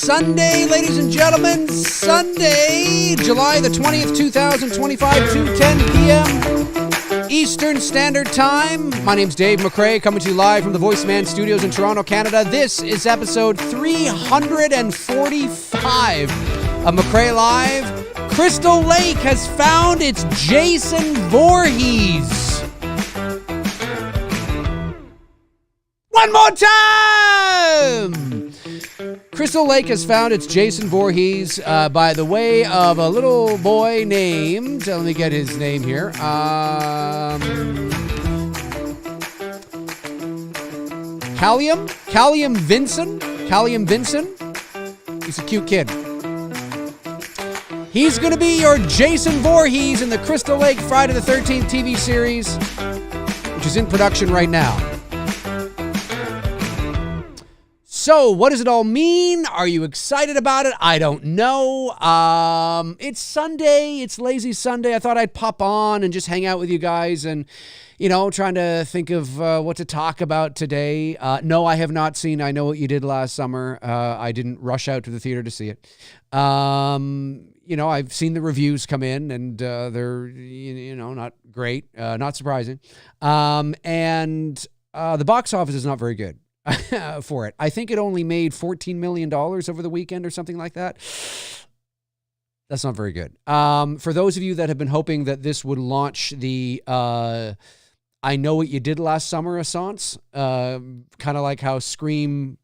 Sunday, ladies and gentlemen. Sunday, July the 20th, 2025, 2:10 p.m. Eastern Standard Time. My name's Dave McRae, coming to you live from the Voice Man Studios in Toronto, Canada. This is episode 345 of McRae Live. Crystal Lake has found its Jason Voorhees. One more time! Crystal Lake has found its Jason Voorhees by the way of a little boy named, let me get his name here, Callum Vinson. He's a cute kid. He's going to be your Jason Voorhees in the Crystal Lake Friday the 13th TV series, which is in production right now. So, what does it all mean? Are you excited about it? I don't know. It's Sunday. It's lazy Sunday. I thought I'd pop on and just hang out with you guys and, you know, trying to think of what to talk about today. No, I have not seen I Know What You Did Last Summer. I didn't rush out to the theater to see it. You know, I've seen the reviews come in and they're, you know, not great, not surprising. And the box office is not very good. For it. I think it only made $14 million over the weekend or something like that. That's not very good. For those of you that have been hoping that this would launch the I Know What You Did Last Summer assance, kind of like how Scream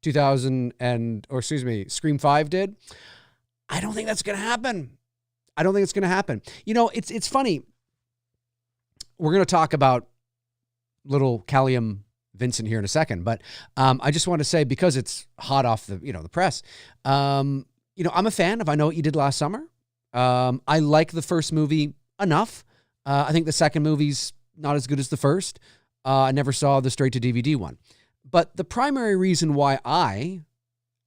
5 did, I don't think that's going to happen. I don't think it's going to happen. You know, it's funny. We're going to talk about little Callum Vinson here in a second, but I just want to say, because it's hot off the press, you know, I'm a fan of I Know What You Did Last Summer. I like the first movie enough. I think the second movie's not as good as the first. I never saw the straight to DVD one, but the primary reason why I,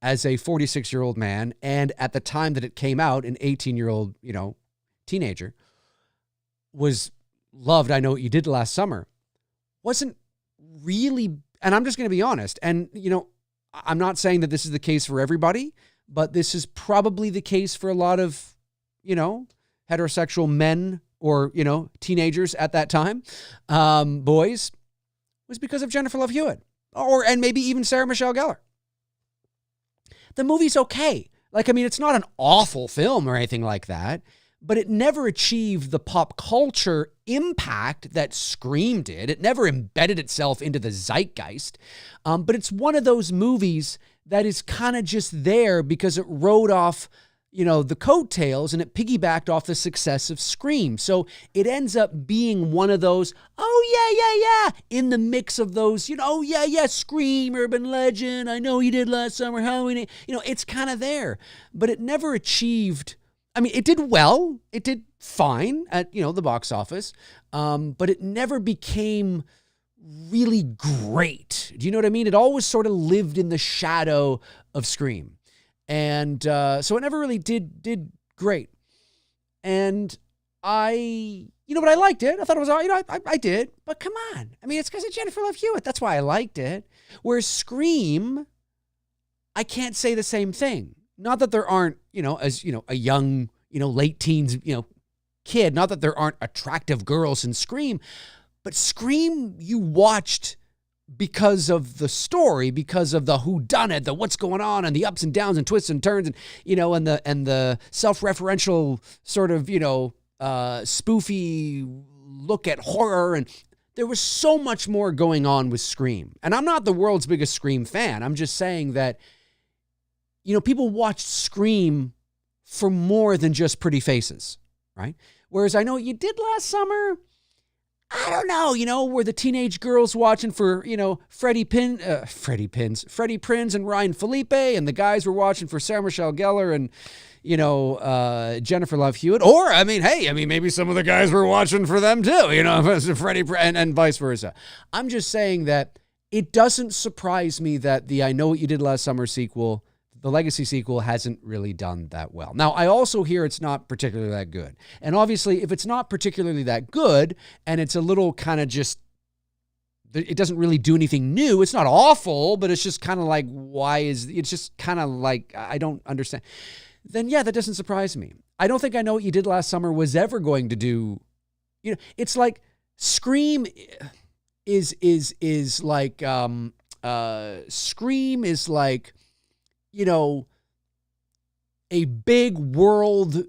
as a 46-year-old man, and at the time that it came out, an 18-year-old, you know, teenager, loved I Know What You Did Last Summer, wasn't really, and I'm just going to be honest, and, you know, I'm not saying that this is the case for everybody, but this is probably the case for a lot of, you know, heterosexual men or, you know, teenagers at that time, boys, was because of Jennifer Love Hewitt, and maybe even Sarah Michelle Gellar. The movie's okay. Like, I mean, it's not an awful film or anything like that, but it never achieved the pop culture impact that Scream did. It never embedded itself into the zeitgeist. But it's one of those movies that is kind of just there because it rode off, you know, the coattails, and it piggybacked off the success of Scream. So it ends up being one of those, oh, yeah, in the mix of those, you know, oh, yeah, Scream, urban legend, I Know You Did Last Summer, Halloween, you know, it's kind of there. But it never achieved, I mean, it did well. It did fine at, you know, the box office, but it never became really great. Do you know what I mean? It always sort of lived in the shadow of Scream. And so it never really did great. And but I liked it. I thought it was, you know, I did. But come on. I mean, it's because of Jennifer Love Hewitt. That's why I liked it. Whereas Scream, I can't say the same thing. Not that there aren't, you know, as, you know, a young, you know, late teens, you know, kid, not that there aren't attractive girls in Scream, but Scream you watched because of the story, because of the whodunit, the what's going on, and the ups and downs and twists and turns, and, you know, and the self-referential sort of, you know, spoofy look at horror, and there was so much more going on with Scream. And I'm not the world's biggest Scream fan. I'm just saying that, you know, people watched Scream for more than just pretty faces, right? Whereas I Know What You Did Last Summer, I don't know, you know, were the teenage girls watching for, you know, Freddie Prinze and Ryan Felipe, and the guys were watching for Sarah Michelle Gellar and, you know, Jennifer Love Hewitt. Or, I mean, hey, maybe some of the guys were watching for them too, you know, Freddie and vice versa. I'm just saying that it doesn't surprise me that the I Know What You Did Last Summer sequel, the Legacy sequel, hasn't really done that well. Now, I also hear it's not particularly that good. And obviously, if it's not particularly that good, and it's a little kind of just it doesn't really do anything new. It's not awful, but it's just kind of like, it's just kind of like, I don't understand. Then yeah, that doesn't surprise me. I don't think I Know What You Did Last Summer was ever going to do, it's like Scream is like, Scream is like, a big world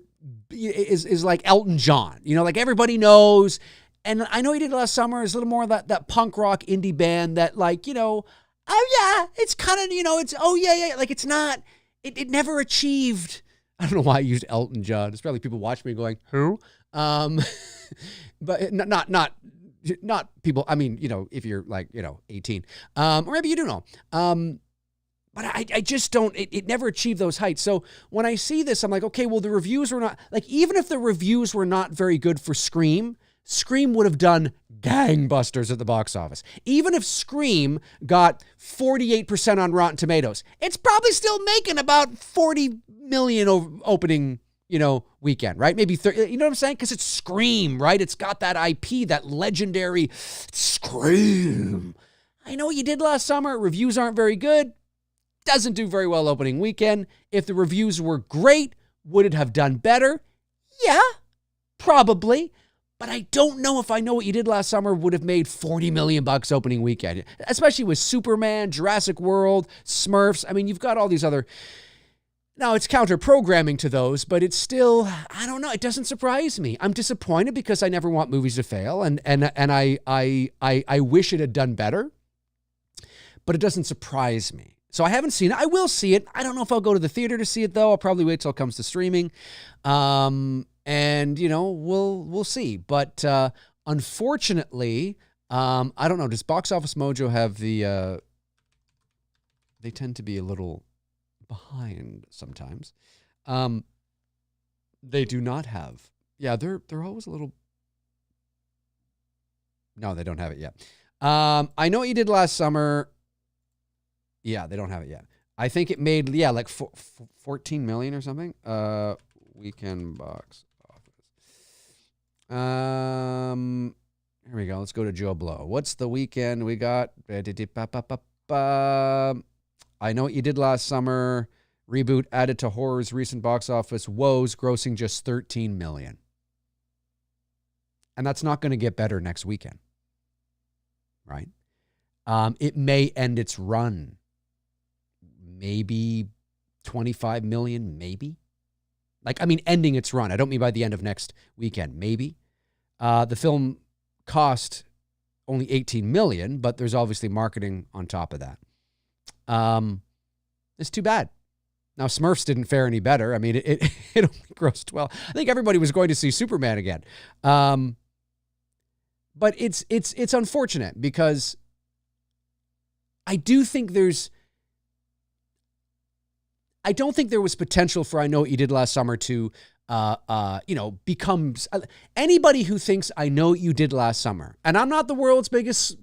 is like Elton John, like everybody knows. And I Know You Did Last Summer is a little more of that punk rock indie band that like, oh yeah, it's kind of, it's, oh yeah. Like it's not, it never achieved. I don't know why I used Elton John. It's probably people watching me going, who? But not people. I mean, if you're like, 18, or maybe you do know. But I just don't, it never achieved those heights. So when I see this, I'm like, okay, well, the reviews were not, like, even if the reviews were not very good for Scream would have done gangbusters at the box office. Even if Scream got 48% on Rotten Tomatoes, it's probably still making about 40 million opening, weekend, right? Maybe 30, you know what I'm saying? Because it's Scream, right? It's got that IP, that legendary Scream. I Know What You Did Last Summer. Reviews aren't very good. Doesn't do very well opening weekend. If the reviews were great, would it have done better? Yeah, probably. But I don't know if I Know What You Did Last Summer would have made $40 million opening weekend, especially with Superman, Jurassic World, Smurfs. I mean, you've got all these other. Now, it's counter-programming to those, but it's still, I don't know. It doesn't surprise me. I'm disappointed because I never want movies to fail, and I wish it had done better, but it doesn't surprise me. So I haven't seen it. I will see it. I don't know if I'll go to the theater to see it, though. I'll probably wait till it comes to streaming. And, we'll see. But unfortunately, I don't know. Does Box Office Mojo have the... they tend to be a little behind sometimes. They do not have... Yeah, they're always a little... No, they don't have it yet. I Know What You Did Last Summer... Yeah, they don't have it yet. I think it made, like 14 million or something. Weekend box office. Here we go. Let's go to Joe Blow. What's the weekend we got? I Know What You Did Last Summer. Reboot added to horror's recent box office woes, grossing just 13 million. And that's not going to get better next weekend. Right? It may end its run. Maybe 25 million, maybe. Like, I mean, ending its run. I don't mean by the end of next weekend, maybe. The film cost only 18 million, but there's obviously marketing on top of that. It's too bad. Now, Smurfs didn't fare any better. I mean, it only grossed 12. I think everybody was going to see Superman again. But it's unfortunate because I don't think there was potential for I Know What You Did Last Summer to, become anybody who thinks I Know What You Did Last Summer. And I'm not the world's biggest,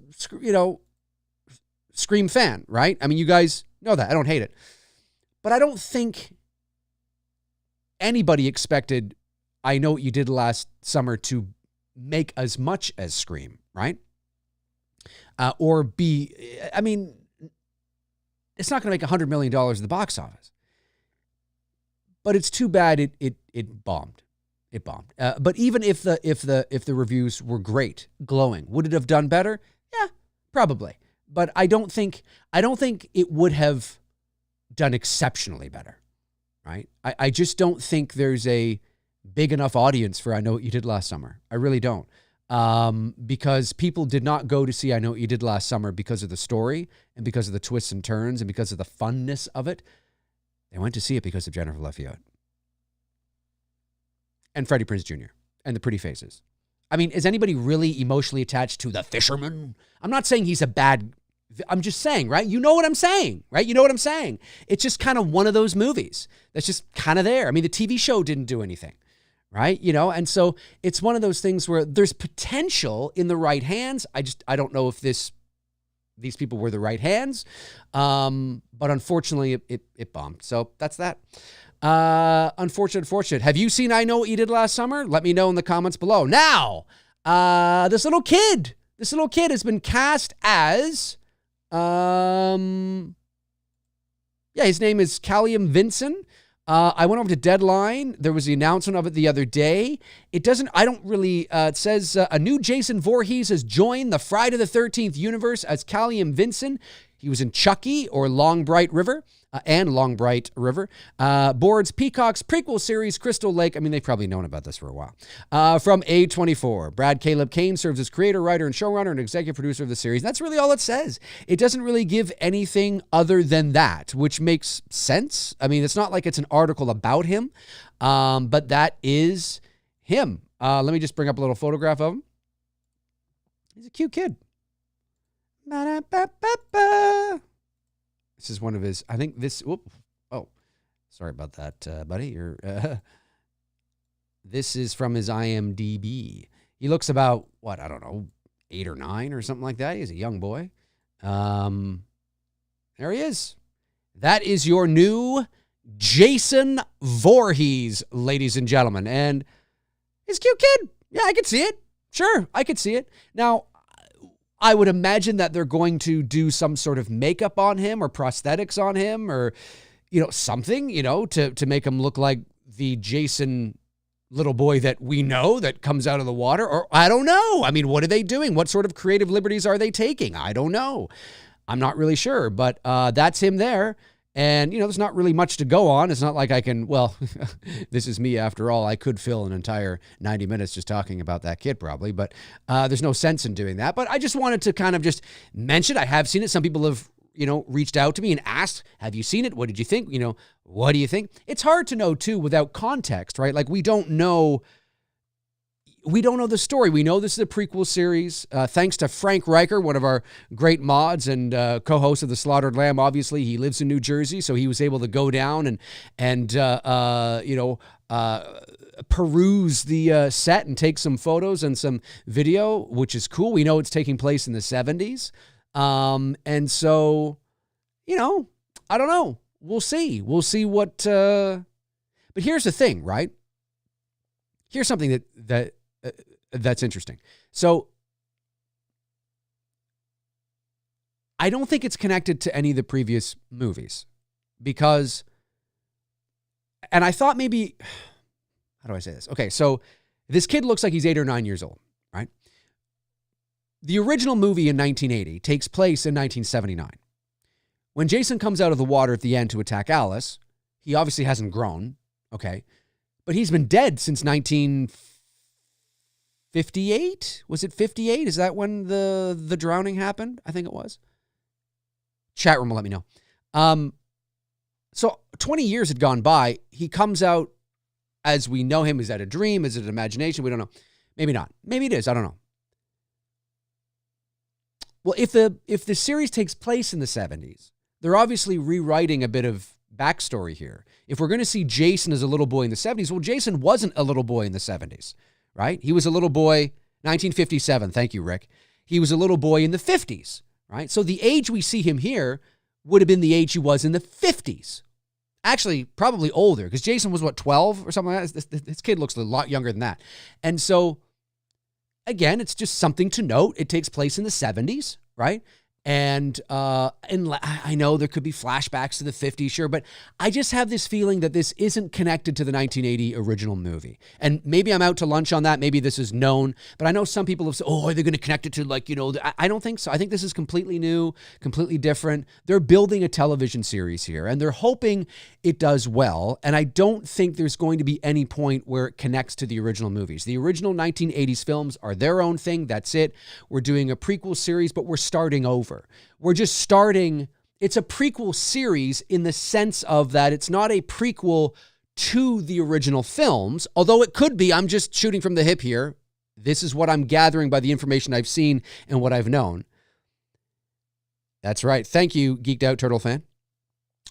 Scream fan, right? I mean, you guys know that. I don't hate it. But I don't think anybody expected I Know What You Did Last Summer to make as much as Scream, right? Or be, I mean, it's not going to make $100 million at the box office. But it's too bad it bombed. It bombed. But even if the reviews were great, glowing, would it have done better? Yeah, probably. But I don't think it would have done exceptionally better. Right? I just don't think there's a big enough audience for I Know What You Did Last Summer. I really don't. Because people did not go to see I Know What You Did Last Summer because of the story and because of the twists and turns and because of the funness of it. They went to see it because of Jennifer Love Hewitt and Freddie Prinze Jr. and the pretty faces. I mean, is anybody really emotionally attached to the fisherman? I'm not saying he's a bad... I'm just saying, right? You know what I'm saying, right? You know what I'm saying. It's just kind of one of those movies that's just kind of there. I mean, the TV show didn't do anything, right? And so it's one of those things where there's potential in the right hands. I don't know if these people were the right hands. But unfortunately, it bombed. So that's that. Unfortunate. Have you seen I Know What You Did Last Summer? Let me know in the comments below. Now, this little kid This little kid has been cast as, his name is Callum Vinson. I went over to Deadline. There was the announcement of it the other day. It says a new Jason Voorhees has joined the Friday the 13th universe as Callum Vinson. He was in Chucky or Long Bright River. Boards Peacock's prequel series, Crystal Lake. I mean, they've probably known about this for a while. From A24. Brad Caleb Kane serves as creator, writer, and showrunner and executive producer of the series. That's really all it says. It doesn't really give anything other than that, which makes sense. I mean, it's not like it's an article about him, but that is him. Let me just bring up a little photograph of him. He's a cute kid. Ba-da-ba-ba-ba. This is one of his, I think this, sorry about that, buddy. This is from his IMDb. He looks about, 8 or 9 or something like that. He's a young boy. There he is. That is your new Jason Voorhees, ladies and gentlemen. And he's a cute kid. Yeah, I could see it. Sure, I could see it. Now, I would imagine that they're going to do some sort of makeup on him or prosthetics on him or, something, to make him look like the Jason little boy that we know that comes out of the water. Or I don't know. I mean, what are they doing? What sort of creative liberties are they taking? I don't know. I'm not really sure, but that's him there. And, there's not really much to go on. It's not like I can, this is me after all. I could fill an entire 90 minutes just talking about that kid probably, but there's no sense in doing that. But I just wanted to kind of just mention, I have seen it. Some people have, reached out to me and asked, have you seen it? What did you think? What do you think? It's hard to know too without context, right? Like we don't know the story. We know this is a prequel series. Thanks to Frank Riker, one of our great mods and co-host of The Slaughtered Lamb. Obviously, he lives in New Jersey, so he was able to go down and peruse the set and take some photos and some video, which is cool. We know it's taking place in the 70s. And so, I don't know. We'll see. We'll see what... But here's the thing, right? Here's something that's interesting. So I don't think it's connected to any of the previous movies because, and I thought maybe, how do I say this? Okay, so this kid looks like he's 8 or 9 years old, right? The original movie in 1980 takes place in 1979. When Jason comes out of the water at the end to attack Alice, he obviously hasn't grown, okay? But he's been dead since 1958. Was it 58? Is that when the drowning happened? I think it was. Chat room will let me know. So 20 years had gone by. He comes out as we know him. Is that a dream? Is it an imagination? We don't know. Maybe not. Maybe it is. I don't know. Well, if the series takes place in the 70s, they're obviously rewriting a bit of backstory here. If we're going to see Jason as a little boy in the 70s, well, Jason wasn't a little boy in the 70s, right? He was a little boy, 1957. Thank you, Rick. He was a little boy in the 50s, right? So the age we see him here would have been the age he was in the 50s. Actually, probably older, because Jason was, 12 or something like that? This kid looks a lot younger than that. And so, again, it's just something to note. It takes place in the 70s, right? And I know there could be flashbacks to the 50s, sure, but I just have this feeling that this isn't connected to the 1980 original movie. And maybe I'm out to lunch on that. Maybe this is known, but I know some people have said, are they going to connect it to I don't think so. I think this is completely new, completely different. They're building a television series here, and they're hoping it does well. And I don't think there's going to be any point where it connects to the original movies. The original 1980s films are their own thing. That's it. We're doing a prequel series, but we're starting over. We're just starting. It's a prequel series in the sense of that it's not a prequel to the original films, although it could be. I'm just shooting from the hip here. This is what I'm gathering by the information I've seen and what I've known. That's right. Thank you, Geeked Out Turtle fan.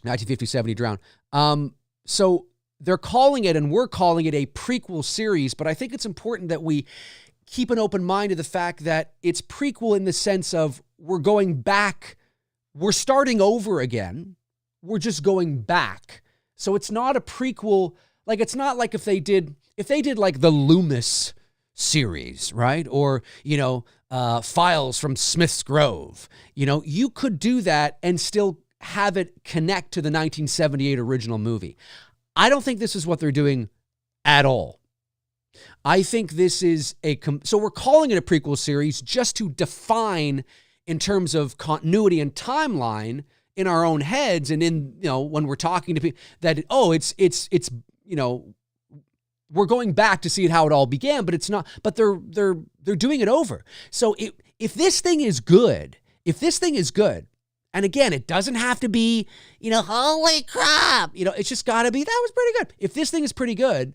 1950-70 drown. So they're calling it, and we're calling it, a prequel series, but I think it's important that we keep an open mind to the fact that it's prequel in the sense of we're going back. We're starting over again. We're just going back. So it's not a prequel. Like, it's not like if they did like the Loomis series, right? Or, Files from Smith's Grove. You could do that and still have it connect to the 1978 original movie. I don't think this is what they're doing at all. I think this is so we're calling it a prequel series just to define in terms of continuity and timeline in our own heads, and in, when we're talking to people that, it's we're going back to see how it all began, but it's not, but they're doing it over. So if this thing is good, and again, it doesn't have to be, holy crap, it's just got to be, that was pretty good. If this thing is pretty good,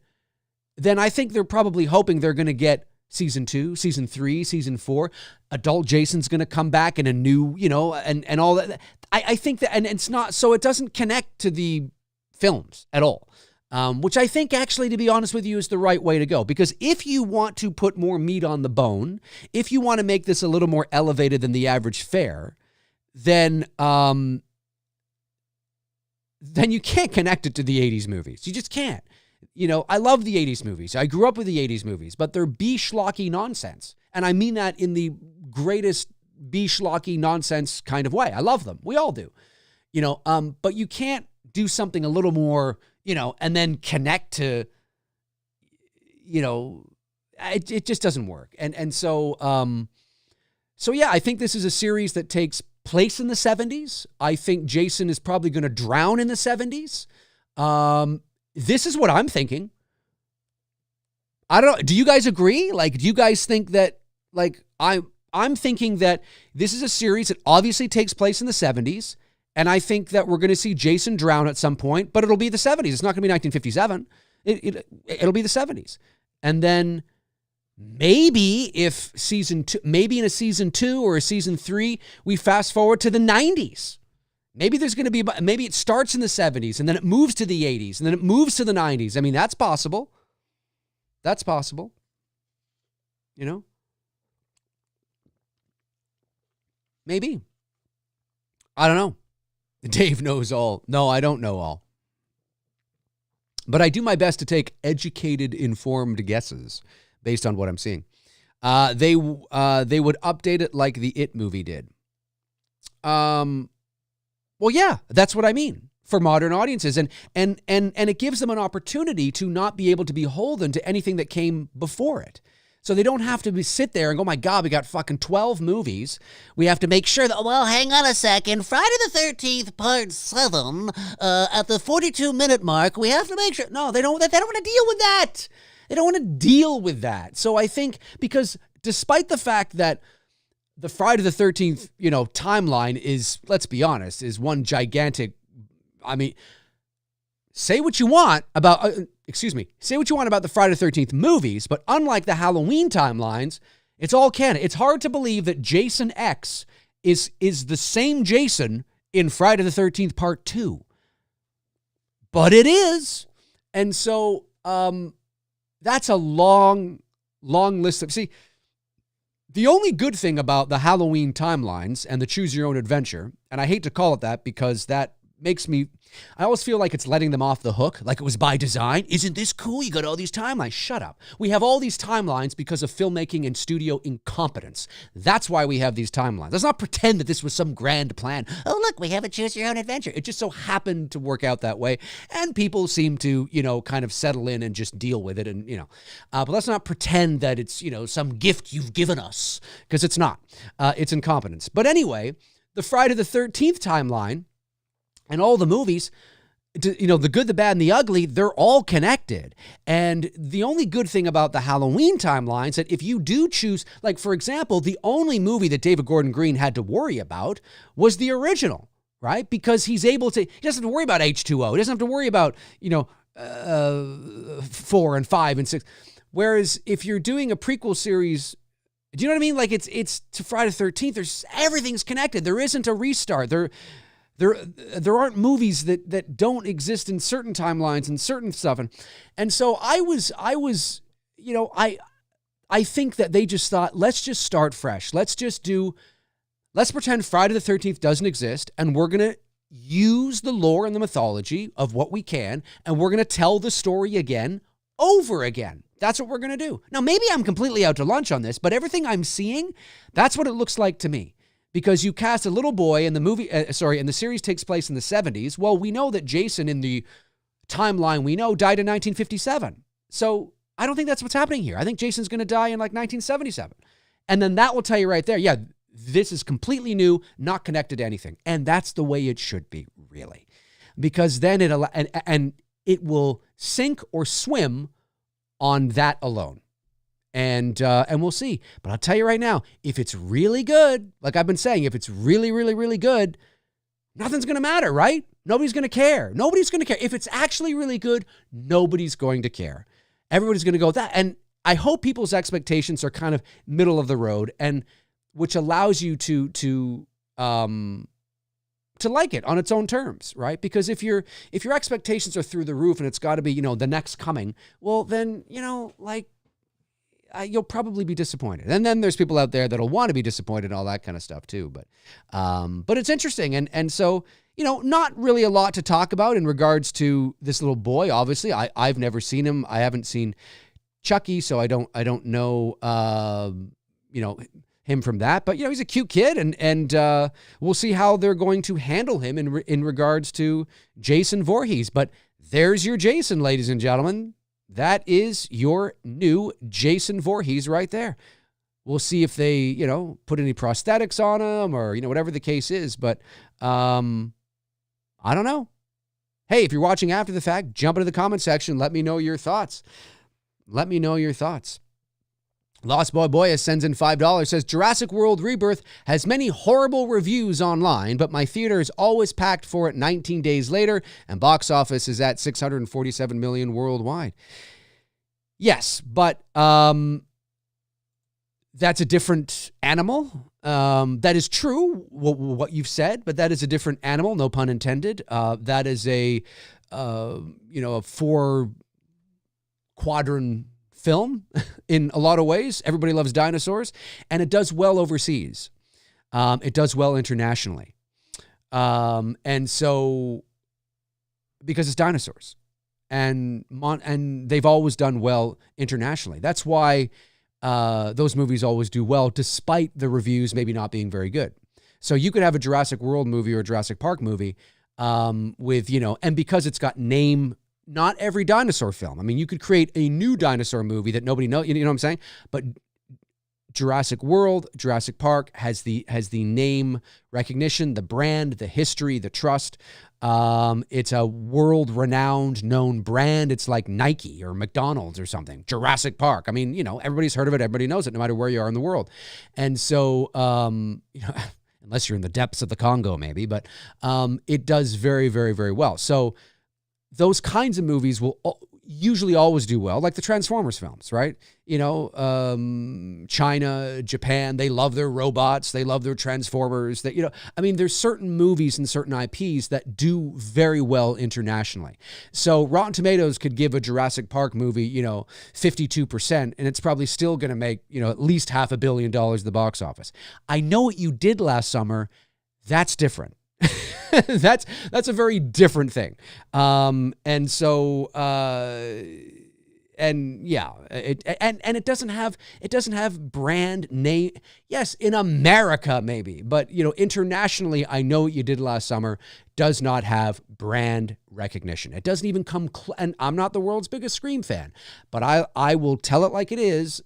then I think they're probably hoping they're going to get season 2, season 3, season 4. Adult Jason's going to come back in a new, and all that. I think that, and it's not, so it doesn't connect to the films at all, which I think actually, to be honest with you, is the right way to go. Because if you want to put more meat on the bone, if you want to make this a little more elevated than the average fare, then you can't connect it to the 80s movies. You just can't. I love the 80s movies. I grew up with the 80s movies, but they're B-schlocky nonsense. And I mean that in the greatest B-schlocky nonsense kind of way. I love them. We all do. But you can't do something a little more, and then connect to, it just doesn't work. And so yeah, I think this is a series that takes place in the 70s. I think Jason is probably going to drown in the 70s. This is what I'm thinking. I don't know. Do you guys agree? Do you guys think that, I'm thinking that this is a series that obviously takes place in the 70s, and I think that we're going to see Jason drown at some point, but it'll be the 70s. It's not going to be 1957. It'll be the 70s. And then maybe if maybe in a season 2 or a season 3, we fast forward to the 90s. Maybe there's going to be, maybe it starts in the 70s and then it moves to the 80s and then it moves to the 90s. I mean, that's possible. That's possible. Maybe. I don't know. Dave knows all. No, I don't know all. But I do my best to take educated, informed guesses based on what I'm seeing. They would update it like the It movie did. Well, yeah, that's what I mean for modern audiences. And it gives them an opportunity to not be able to be beholden to anything that came before it. So they don't have to sit there and go, oh my God, we got fucking 12 movies. We have to make sure that, well, hang on a second. Friday the 13th, part 7, at the 42-minute mark, we have to make sure. No, they don't want to deal with that. They don't want to deal with that. So I think, because despite the fact that the Friday the 13th, timeline is, let's be honest, is one gigantic, say what you want about, say what you want about the Friday the 13th movies, but unlike the Halloween timelines, it's all canon. It's hard to believe that Jason X is the same Jason in Friday the 13th part 2. But it is. And so that's a long list of, see, the only good thing about the Halloween timelines and the Choose Your Own Adventure, and I hate to call it that because that makes me, I always feel like it's letting them off the hook, like it was by design. Isn't this cool? You got all these timelines. Shut up. We have all these timelines because of filmmaking and studio incompetence. That's why we have these timelines. Let's not pretend that this was some grand plan. Oh, look, we have a Choose Your Own Adventure. It just so happened to work out that way. And people seem to, kind of settle in and just deal with it. And, but let's not pretend that it's, some gift you've given us, because it's not. It's incompetence. But anyway, the Friday the 13th timeline, and all the movies, the good, the bad, and the ugly, they're all connected. And the only good thing about the Halloween timelines, that if you do choose, like, for example, the only movie that David Gordon Green had to worry about was the original, right? Because he doesn't have to worry about H2O. He doesn't have to worry about, 4 and 5 and 6. Whereas if you're doing a prequel series, do you know what I mean? Like, it's to Friday the 13th. Everything's connected. There isn't a restart. There aren't movies that don't exist in certain timelines and certain stuff. And so I think that they just thought, let's just start fresh. Let's pretend Friday the 13th doesn't exist, and we're going to use the lore and the mythology of what we can, and we're going to tell the story again, over again. That's what we're going to do. Now, maybe I'm completely out to lunch on this, but everything I'm seeing, that's what it looks like to me. Because you cast a little boy in the movie, and the series takes place in the 70s. Well, we know that Jason in the timeline we know died in 1957. So I don't think that's what's happening here. I think Jason's going to die in like 1977. And then that will tell you right there, yeah, this is completely new, not connected to anything. And that's the way it should be, really. Because then it will sink or swim on that alone. And we'll see. But I'll tell you right now, if it's really good, like I've been saying, if it's really, really, really good, nothing's going to matter, right? Nobody's going to care. Nobody's going to care. If it's actually really good, nobody's going to care. Everybody's going to go that. And I hope people's expectations are kind of middle of the road, and which allows you to like it on its own terms, right? Because if your expectations are through the roof and it's got to be, the next coming, well, then, you'll probably be disappointed. And then there's people out there that'll want to be disappointed and all that kind of stuff too. But it's interesting. And so, not really a lot to talk about in regards to this little boy. Obviously, I've never seen him. I haven't seen Chucky, so I don't know, him from that. But, he's a cute kid, and we'll see how they're going to handle him in regards to Jason Voorhees. But there's your Jason, ladies and gentlemen. That is your new Jason Voorhees right there. We'll see if they, put any prosthetics on him or, whatever the case is. But I don't know. Hey, if you're watching after the fact, jump into the comment section. Let me know your thoughts. Lost Boy Boya sends in $5, says, Jurassic World Rebirth has many horrible reviews online, but my theater is always packed for it 19 days later, and box office is at $647 million worldwide. Yes, but that's a different animal. That is true, what you've said, but that is a different animal, no pun intended. That is a 4-quadrant film in a lot of ways. Everybody loves dinosaurs, and it does well overseas. It does well internationally. And so, because it's dinosaurs, and they've always done well internationally. That's why those movies always do well, despite the reviews maybe not being very good. So you could have a Jurassic World movie or a Jurassic Park movie with, and because it's got not every dinosaur film. I mean, you could create a new dinosaur movie that nobody knows, you know what I'm saying? But Jurassic World, Jurassic Park has the name recognition, the brand, the history, the trust. It's a world-renowned, known brand. It's like Nike or McDonald's or something. Jurassic Park. I mean, everybody's heard of it. Everybody knows it, no matter where you are in the world. And so, unless you're in the depths of the Congo, maybe, but it does very, very, very well. So those kinds of movies will usually always do well, like the Transformers films, right? China, Japan, they love their robots. They love their Transformers. There's certain movies and certain IPs that do very well internationally. So Rotten Tomatoes could give a Jurassic Park movie, 52%, and it's probably still going to make, at least $500 million at the box office. I Know What You Did Last Summer. That's different. That's a very different thing. It doesn't have brand name. Yes, in America maybe, but internationally, I Know What You Did Last Summer does not have brand recognition. It doesn't even come and I'm not the world's biggest Scream fan, but I will tell it like it is.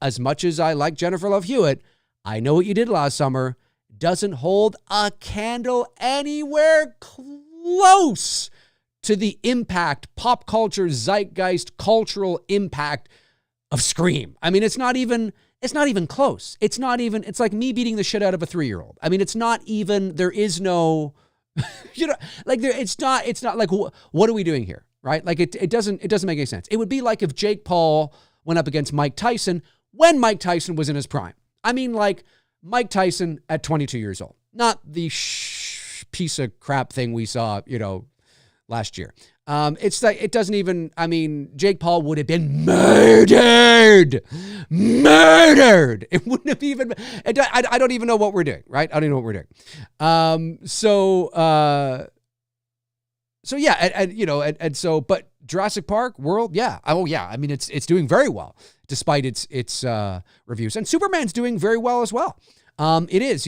As much as I like Jennifer Love Hewitt, I Know What You Did Last Summer doesn't hold a candle anywhere close to the impact, pop culture, zeitgeist, cultural impact of Scream. I mean, it's not even close. It's like me beating the shit out of a 3-year-old. I mean, it's not even, there is no, it's not like, what are we doing here? Right? Like it doesn't make any sense. It would be like if Jake Paul went up against Mike Tyson when Mike Tyson was in his prime. I mean, like, Mike Tyson at 22 years old, not the piece of crap thing we saw, last year. It's like, it doesn't even, Jake Paul would have been murdered. It wouldn't have even, I don't even know what we're doing, right? I don't even know what we're doing. But Jurassic Park World, yeah. Oh yeah. I mean, it's doing very well despite its reviews, and Superman's doing very well as well. It is,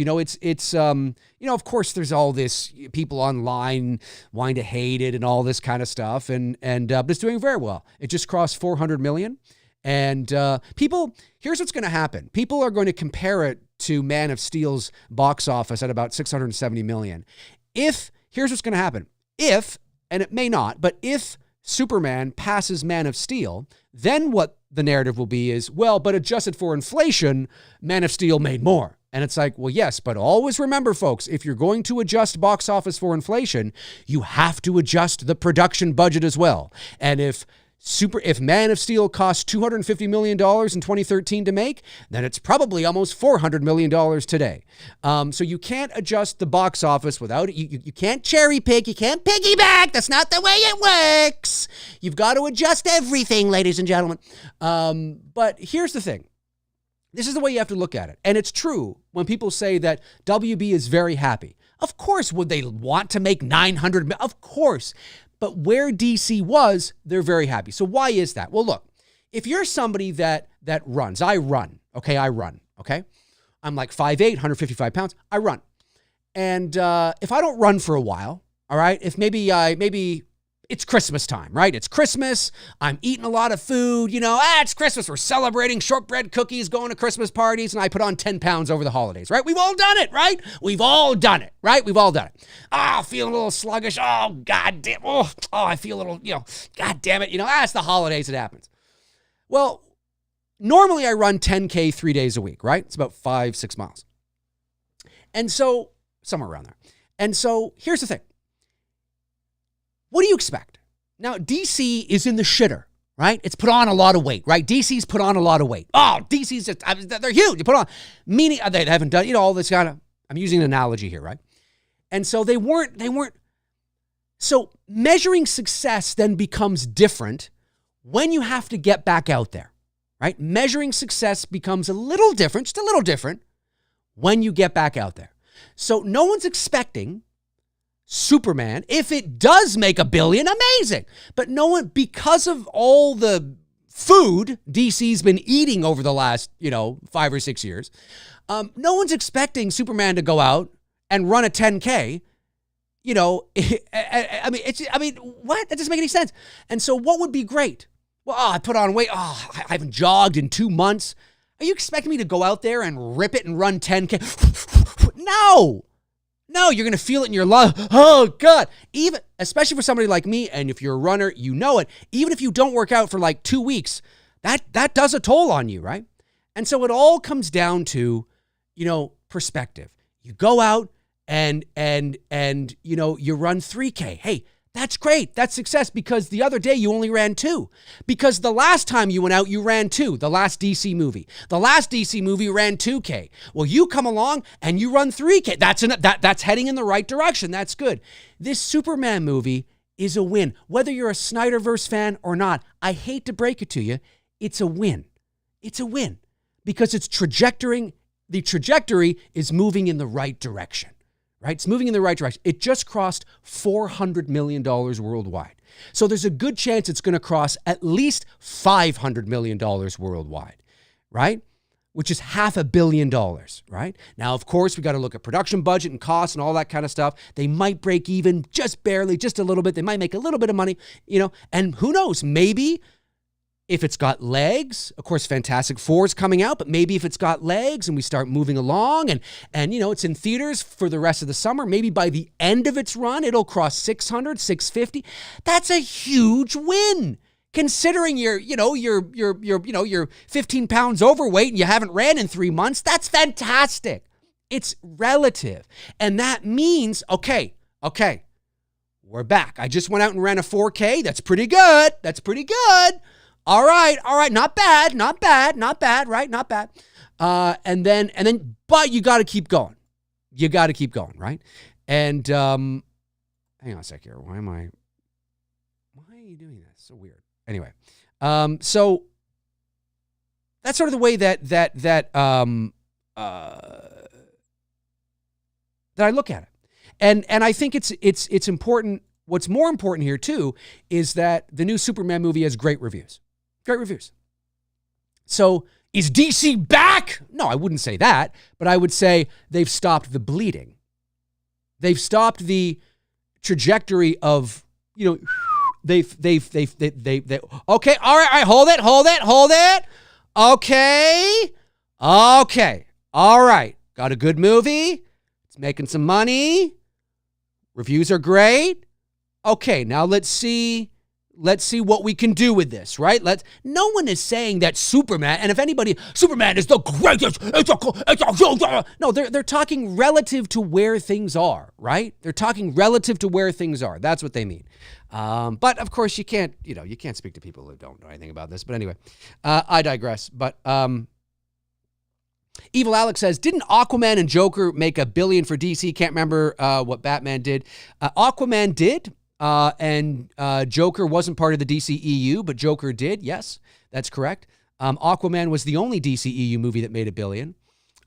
of course there's all this people online wanting to hate it and all this kind of stuff. But it's doing very well. It just crossed 400 million. And here's what's going to happen. People are going to compare it to Man of Steel's box office at about 670 million. Here's what's going to happen. And it may not, but if Superman passes Man of Steel, then what the narrative will be is, well, but adjusted for inflation, Man of Steel made more. And it's like, well, yes, but always remember, folks, if you're going to adjust box office for inflation, you have to adjust the production budget as well. And if Man of Steel cost $250 million in 2013 to make, then it's probably almost $400 million today. So you can't adjust the box office without it. You can't cherry pick. You can't piggyback. That's not the way it works. You've got to adjust everything, ladies and gentlemen. But here's the thing. This is the way you have to look at it. And it's true when people say that WB is very happy. Of course, would they want to make 900 million? Of course. But where DC was, they're very happy. So why is that? Well, look, if you're somebody that runs, I run, okay? I'm like 5'8", 155 pounds. I run. And if I don't run for a while, all right, if maybe it's Christmas time, right? It's Christmas. I'm eating a lot of food. It's Christmas. We're celebrating shortbread cookies, going to Christmas parties, and I put on 10 pounds over the holidays, right? We've all done it, right? We've all done it, right? We've all done it. Feeling a little sluggish. Oh, God damn. Oh, I feel a little, God damn it. It's the holidays. It happens. Well, normally I run 10K 3 days a week, right? It's about 5-6 miles. And so, somewhere around there. And so, here's the thing. What do you expect? Now, DC is in the shitter, right? It's put on a lot of weight, right? DC's put on a lot of weight. Oh, DC's just, they're huge. You put on, meaning they haven't done, all this kind of, I'm using an analogy here, right? And so they weren't, so measuring success then becomes different when you have to get back out there, right? Measuring success becomes a little different, just a little different when you get back out there. So no one's expecting Superman, if it does make $1 billion, amazing. But no one, because of all the food DC's been eating over the last, 5 or 6 years, no one's expecting Superman to go out and run a 10K. What? That doesn't make any sense. And so what would be great? Well, I put on weight. I haven't jogged in 2 months. Are you expecting me to go out there and rip it and run 10K? No, you're going to feel it in your lung. Oh, God. Especially for somebody like me, and if you're a runner, you know it. Even if you don't work out for like 2 weeks, that does a toll on you, right? And so it all comes down to, perspective. You go out and you run 3K. Hey, that's great. That's success because the other day you only ran 2. Because the last time you went out, you ran 2. The last DC movie. The last DC movie ran 2K. Well, you come along and you run 3K. That's heading in the right direction. That's good. This Superman movie is a win. Whether you're a Snyderverse fan or not, I hate to break it to you, it's a win. It's a win because the trajectory is moving in the right direction. Right? It's moving in the right direction. It just crossed $400 million worldwide. So there's a good chance it's going to cross at least $500 million worldwide, right? Which is $500 million, right? Now, of course, we got to look at production budget and costs and all that kind of stuff. They might break even just barely, just a little bit. They might make a little bit of money, and who knows, maybe if it's got legs, of course, Fantastic Four is coming out, but maybe if it's got legs and we start moving along and it's in theaters for the rest of the summer, maybe by the end of its run, it'll cross 600, 650. That's a huge win. Considering you're 15 pounds overweight and you haven't ran in 3 months, that's fantastic. It's relative. And that means, okay, we're back. I just went out and ran a 4K. That's pretty good. All right. Not bad, right? Not bad. But you got to keep going. Right? And hang on a sec here. Why are you doing this? So weird. Anyway, so that's sort of the way that I look at it. And I think it's important what's more important here too is that the new Superman movie has great reviews. Great reviews. So is DC back? No, I wouldn't say that, but I would say they've stopped the bleeding. They've stopped the trajectory of, they've okay, all right, hold it. Okay, all right. Got a good movie. It's making some money. Reviews are great. Okay, now let's see what we can do with this, right? No one is saying that Superman, and if anybody, Superman is the greatest. No, they're talking relative to where things are, right? They're talking relative to where things are. That's what they mean. But of course you can't speak to people who don't know anything about this. But anyway, I digress. But Evil Alex says, didn't Aquaman and Joker make $1 billion for DC? Can't remember what Batman did. Aquaman did. And Joker wasn't part of the DCEU, but Joker did. Yes, that's correct. Aquaman was the only DCEU movie that made $1 billion.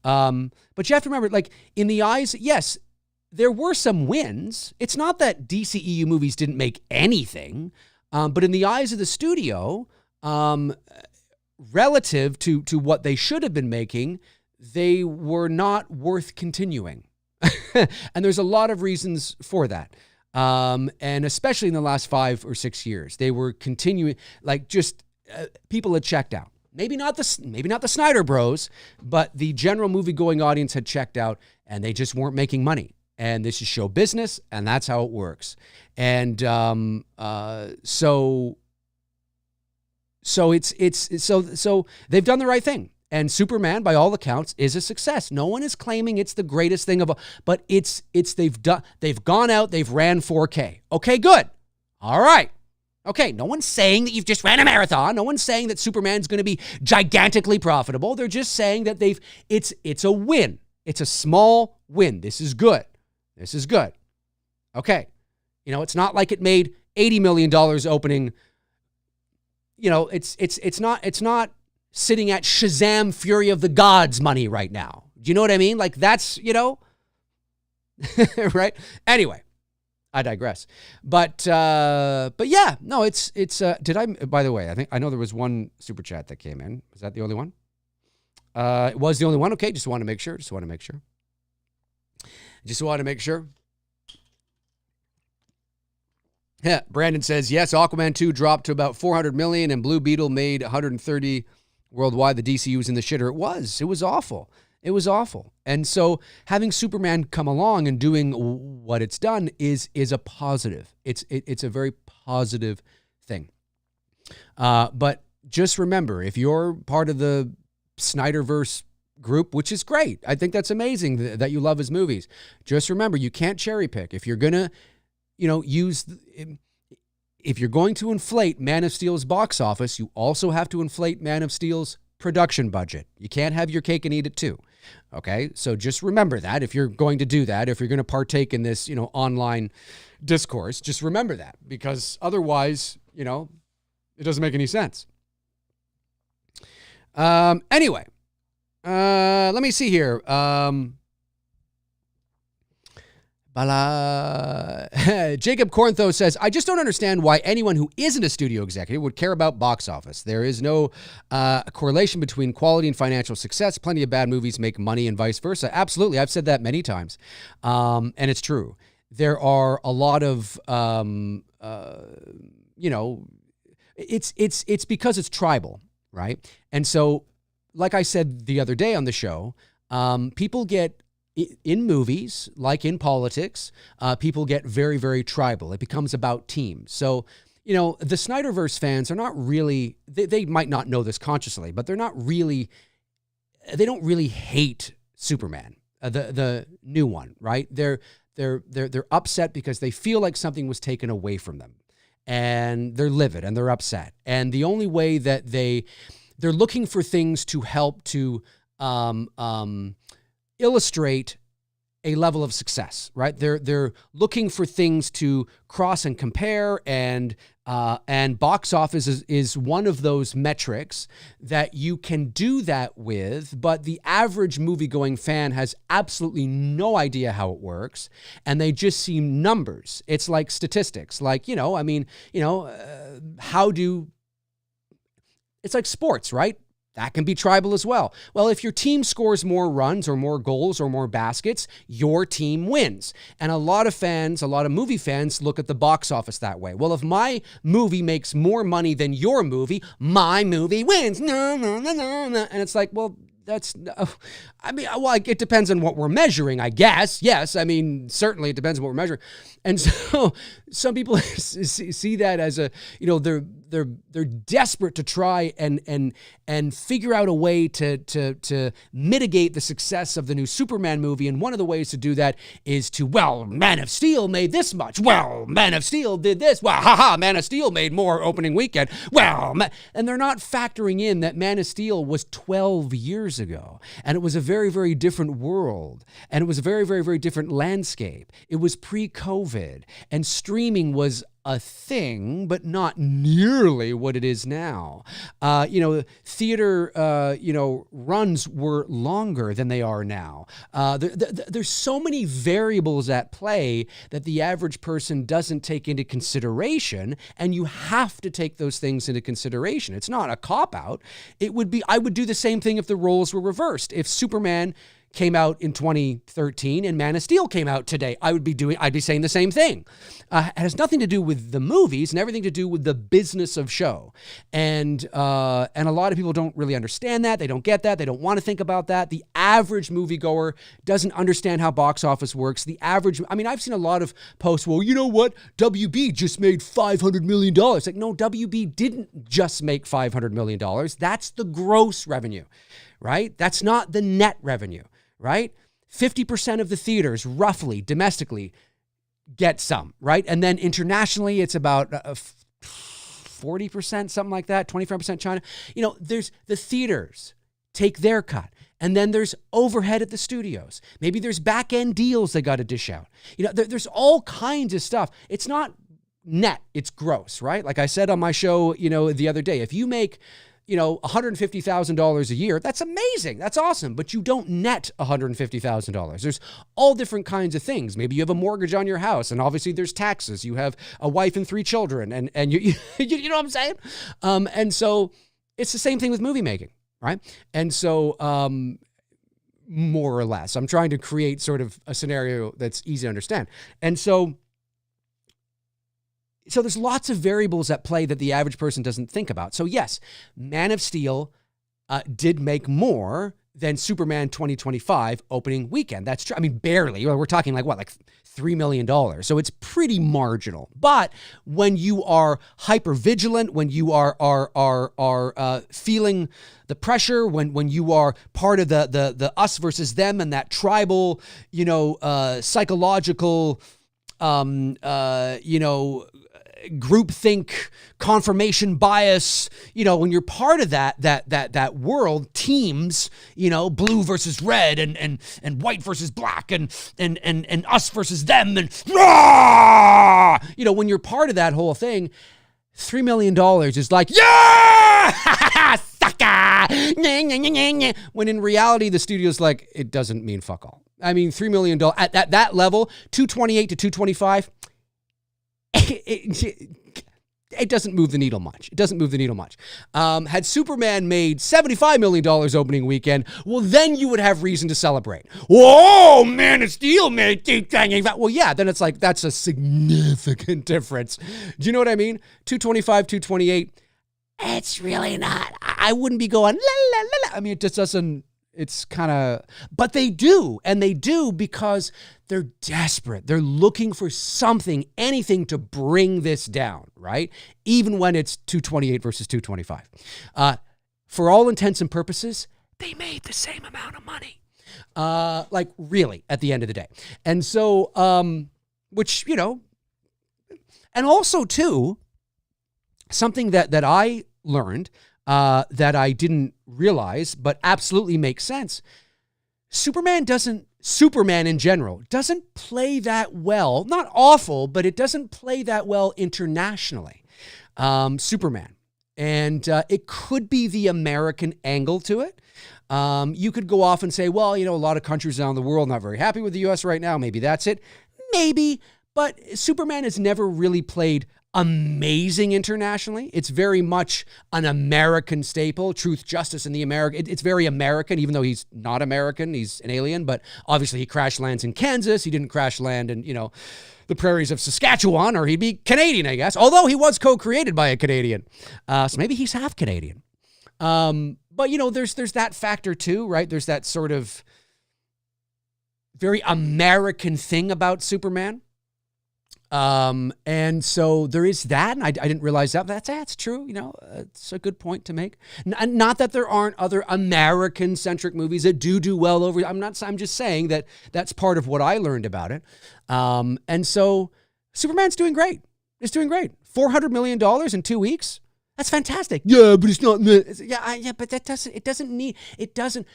But you have to remember, like, in the eyes, yes, there were some wins. It's not that DCEU movies didn't make anything, but in the eyes of the studio, relative to what they should have been making, they were not worth continuing. And there's a lot of reasons for that. And especially in the last 5 or 6 years, they were continuing, people had checked out. Maybe not the Snyder Bros, but the general movie-going audience had checked out, and they just weren't making money. And this is show business, and that's how it works. And so they've done the right thing. And Superman, by all accounts, is a success. No one is claiming it's the greatest thing of all, but they've gone out, they've ran 4K. Okay, good. All right. Okay, no one's saying that you've just ran a marathon. No one's saying that Superman's going to be gigantically profitable. They're just saying that it's a win. It's a small win. This is good. This is good. Okay. It's not like it made $80 million opening. It's not sitting at Shazam Fury of the Gods money right now. Do you know what I mean? Like, that's, right? Anyway, I digress. But yeah, no, by the way, I know there was one super chat that came in. Was that the only one? It was the only one. Okay. Just want to make sure. Yeah. Brandon says, yes, Aquaman 2 dropped to about 400 million and Blue Beetle made 130 worldwide. The DCU was in the shitter. It was awful. It was awful. And so having Superman come along and doing what it's done is a positive. It's a very positive thing. But just remember, if you're part of the Snyderverse group, which is great, I think that's amazing that you love his movies. Just remember, you can't cherry pick. If you're gonna, if you're going to inflate Man of Steel's box office, you also have to inflate Man of Steel's production budget. You can't have your cake and eat it too. Okay? So just remember that if you're going to do that, if you're going to partake in this, online discourse, just remember that, because otherwise, it doesn't make any sense. Anyway, let me see here. Jacob Corntho says, I just don't understand why anyone who isn't a studio executive would care about box office. There is no correlation between quality and financial success. Plenty of bad movies make money and vice versa. Absolutely. I've said that many times. And it's true. There are a lot of, it's because it's tribal, right? And so, like I said the other day on the show, people get, in movies, like in politics, people get very, very tribal. It becomes about teams. So, the Snyderverse fans are not really, they might not know this consciously, but they don't really hate Superman, the new one, right? They're upset because they feel like something was taken away from them, and they're livid and they're upset. And the only way that they're looking for things to help to, illustrate a level of success, right? They're looking for things to cross and compare, and box office is one of those metrics that you can do that with, but the average movie-going fan has absolutely no idea how it works, and they just see numbers. It's like statistics, like, it's like sports, right? That can be tribal as well. Well, if your team scores more runs or more goals or more baskets, your team wins. And a lot of movie fans look at the box office that way. Well, if my movie makes more money than your movie, my movie wins. No, no, no, no, no. And it's like, well, it depends on what we're measuring, I guess. Yes, certainly it depends on what we're measuring. And so some people see that as they're desperate to try and figure out a way to mitigate the success of the new Superman movie. And one of the ways to do that is Man of Steel made this much. Well, Man of Steel did this. Well, Man of Steel made more opening weekend. And they're not factoring in that Man of Steel was 12 years ago. And it was a very, very different world. And it was a very, very, very different landscape. It was pre-COVID. And streaming was a thing, but not nearly what it is now. Theater, runs were longer than they are now. There's so many variables at play that the average person doesn't take into consideration, and you have to take those things into consideration. It's not a cop-out. I would do the same thing if the roles were reversed. If Superman came out in 2013 and Man of Steel came out today, I'd be saying the same thing. It has nothing to do with the movies and everything to do with the business of show. And a lot of people don't really understand that. They don't get that. They don't want to think about that. The average moviegoer doesn't understand how box office works. I've seen a lot of posts, well, you know what? WB just made $500 million. Like, no, WB didn't just make $500 million. That's the gross revenue, right? That's not the net revenue. Right? 50% of the theaters, roughly, domestically, get some, right? And then internationally, it's about 40%, something like that, 25% China. There's the theaters take their cut. And then there's overhead at the studios. Maybe there's back-end deals they got to dish out. There's all kinds of stuff. It's not net, it's gross, right? Like I said on my show, the other day, if you make $150,000 a year, that's amazing. That's awesome. But you don't net $150,000. There's all different kinds of things. Maybe you have a mortgage on your house, and obviously there's taxes. You have a wife and 3 children, and you know what I'm saying? And so it's the same thing with movie making, right? And so more or less, I'm trying to create sort of a scenario that's easy to understand. And so there's lots of variables at play that the average person doesn't think about. So yes, Man of Steel did make more than Superman 2025 opening weekend. That's true. Barely. We're talking like $3 million. So it's pretty marginal. But when you are hyper vigilant, when you are feeling the pressure, when you are part of the us versus them and that tribal, psychological, groupthink, confirmation bias, when you're part of that world, teams, blue versus red and white versus black and us versus them and rah! When you're part of that whole thing, $3 million is like, yeah! Sucker! When in reality, the studio's like, it doesn't mean fuck all. $3 million at that level, 228 to 225, it doesn't move the needle much. Had Superman made $75 million opening weekend, well, then you would have reason to celebrate. Whoa, Man of Steel made well, yeah, then it's like, that's a significant difference. Do you know what I mean? 225, 228, it's really not. I wouldn't be going, la, la, la, la. It just doesn't. It's kind of, but they do. And they do because they're desperate. They're looking for something, anything to bring this down, right? Even when it's 228 versus 225. For all intents and purposes, they made the same amount of money. Really, at the end of the day. And so, which, and also too, something that I learned, that I didn't realize, but absolutely makes sense. Superman doesn't Superman in general doesn't play that well, not awful, but it doesn't play that well internationally. Superman. And it could be the American angle to it. You could go off and say, well, a lot of countries around the world not very happy with the U.S. right now. Maybe that's it. Maybe. But Superman has never really played amazing internationally. It's very much an American staple. Truth, justice, and the American. It's very American, even though he's not American. He's an alien. But obviously he crash lands in Kansas. He didn't crash land in, the prairies of Saskatchewan, or he'd be Canadian, I guess. Although he was co-created by a Canadian. So maybe he's half Canadian. But, there's that factor too, right? There's that sort of very American thing about Superman. And so there is that, and I didn't realize that. That's true. It's a good point to make. Not that there aren't other American-centric movies that do well over. I'm just saying that that's part of what I learned about it. And so Superman's doing great. It's doing great. $400 million in 2 weeks. That's fantastic. Yeah, but it's not. Yeah, but it doesn't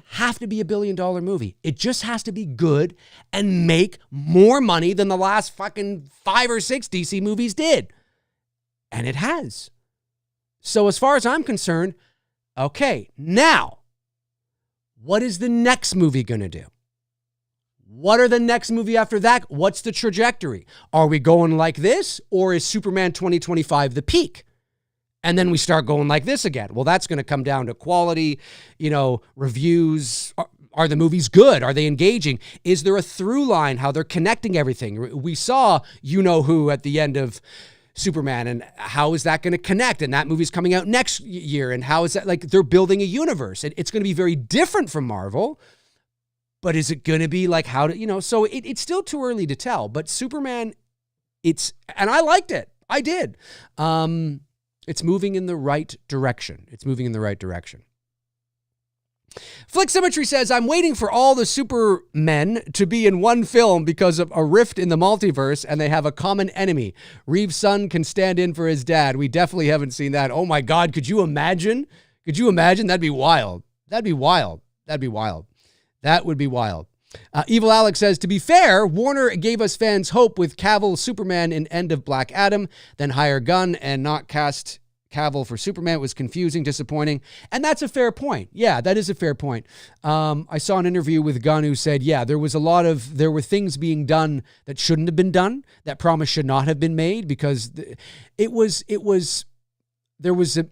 have to be $1 billion movie. It just has to be good and make more money than the last fucking 5 or 6 DC movies did. And it has. So as far as I'm concerned, okay, now, what is the next movie going to do? What are the next movie after that? What's the trajectory? Are we going like this, or is Superman 2025 the peak? And then we start going like this again. Well, that's going to come down to quality, reviews. Are the movies good? Are they engaging? Is there a through line, how they're connecting everything? We saw who at the end of Superman, and how is that going to connect? And that movie's coming out next year. And how is that, they're building a universe. It's going to be very different from Marvel. But is it going to be like so it's still too early to tell. But Superman, and I liked it. I did. It's moving in the right direction. Flick Symmetry says, I'm waiting for all the Supermen to be in one film because of a rift in the multiverse and they have a common enemy. Reeves' son can stand in for his dad. We definitely haven't seen that. Oh my God, could you imagine? That'd be wild. That would be wild. Evil Alex says, to be fair, Warner gave us fans hope with Cavill Superman in End of Black Adam, then hire Gunn and not cast Cavill for Superman. It was confusing, disappointing. And that's a fair point. Yeah, that is a fair point. I saw an interview with Gunn who said, yeah, there were things being done that shouldn't have been done. That promise should not have been made because there was a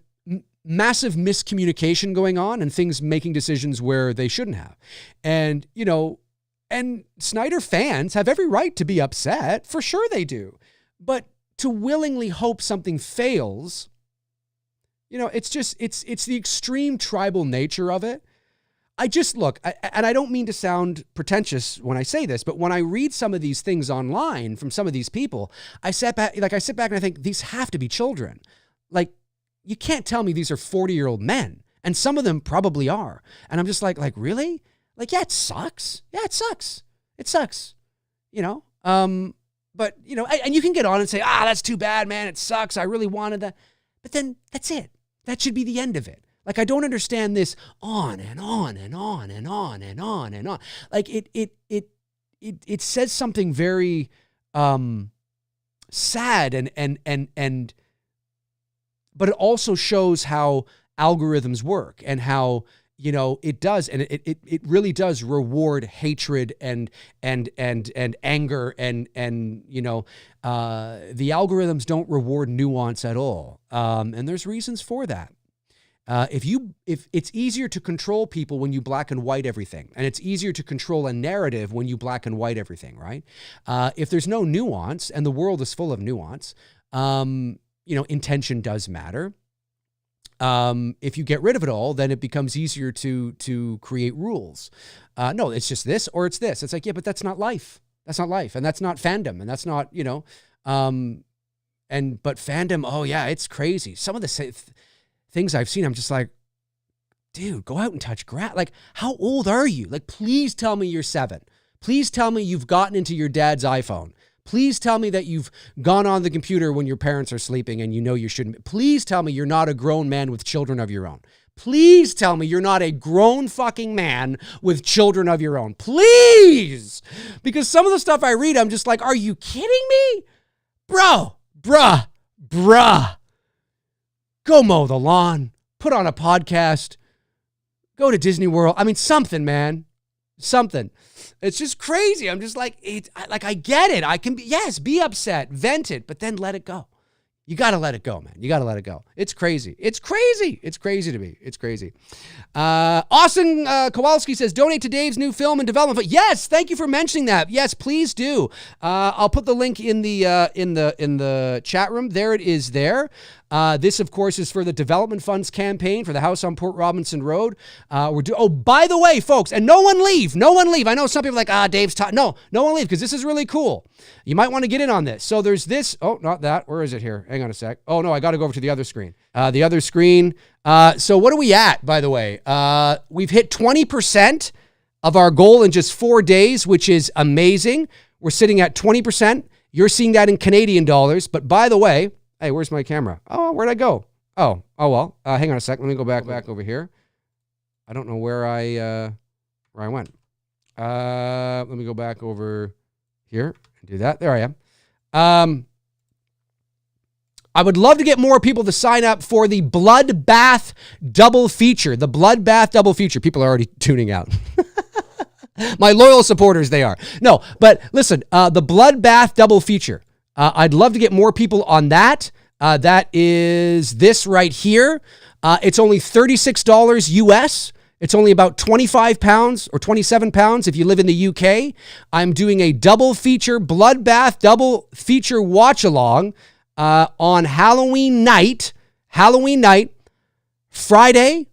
massive miscommunication going on and things making decisions where they shouldn't have. And, and Snyder fans have every right to be upset. For sure they do. But to willingly hope something fails, it's the extreme tribal nature of it. And I don't mean to sound pretentious when I say this, but when I read some of these things online from some of these people, I sit back and I think these have to be children. You can't tell me these are 40-year-old men. And some of them probably are. And I'm just like, really? Yeah, it sucks. Yeah, it sucks. It sucks. But, and you can get on and say, that's too bad, man. It sucks. I really wanted that. But then that's it. That should be the end of it. I don't understand this on and on and on and on and on and on. It says something very sad and but it also shows how algorithms work and how, it does. And it really does reward hatred and anger and the algorithms don't reward nuance at all. And there's reasons for that. If it's easier to control people when you black and white everything, and it's easier to control a narrative when you black and white everything, right? If there's no nuance, and the world is full of nuance, intention does matter. If you get rid of it all, then it becomes easier to create rules. No, it's just this or it's this. It's yeah, but that's not life. That's not life. And that's not fandom. And that's not, but fandom, oh yeah, it's crazy. Some of the things I've seen, I'm just like, dude, go out and touch grass. How old are you? Please tell me you're 7. Please tell me you've gotten into your dad's iPhone. Please tell me that you've gone on the computer when your parents are sleeping and you shouldn't. Please tell me you're not a grown man with children of your own. Please tell me you're not a grown fucking man with children of your own. Please. Because some of the stuff I read, I'm just like, are you kidding me? Bruh. Go mow the lawn. Put on a podcast. Go to Disney World. I mean, something, man. Something. It's just crazy. I'm just like, I get it. I can be upset, vent it, but then let it go. You got to let it go, man. You got to let it go. It's crazy. It's crazy. It's crazy to me. It's crazy. Austin Kowalski says, donate to Dave's new film and development. Yes, thank you for mentioning that. Yes, please do. I'll put the link in the chat room. There it is there. This, of course, is for the development funds campaign for the house on Port Robinson Road. By the way, folks, and no one leave. I know some people are like, Dave's talking. No one leave, because this is really cool. You might want to get in on this. So there's this. Oh, not that. Where is it here? Hang on a sec. Oh, no, I got to go over to the other screen. So what are we at, by the way? We've hit 20% of our goal in just 4 days, which is amazing. We're sitting at 20%. You're seeing that in Canadian dollars. But by the way, hey, where's my camera? Oh, where'd I go? Oh, well. Hang on a sec. Let me go back over here. I don't know where I went. Let me go back over here and do that. There I am. I would love to get more people to sign up for the Bloodbath double feature. The Bloodbath double feature. People are already tuning out. My loyal supporters, they are. No, but listen, the Bloodbath double feature. I'd love to get more people on that. That is this right here. It's only $36 US. It's only about 25 pounds or 27 pounds if you live in the UK. I'm doing a double feature, Bloodbath double feature watch along on Halloween night, Friday,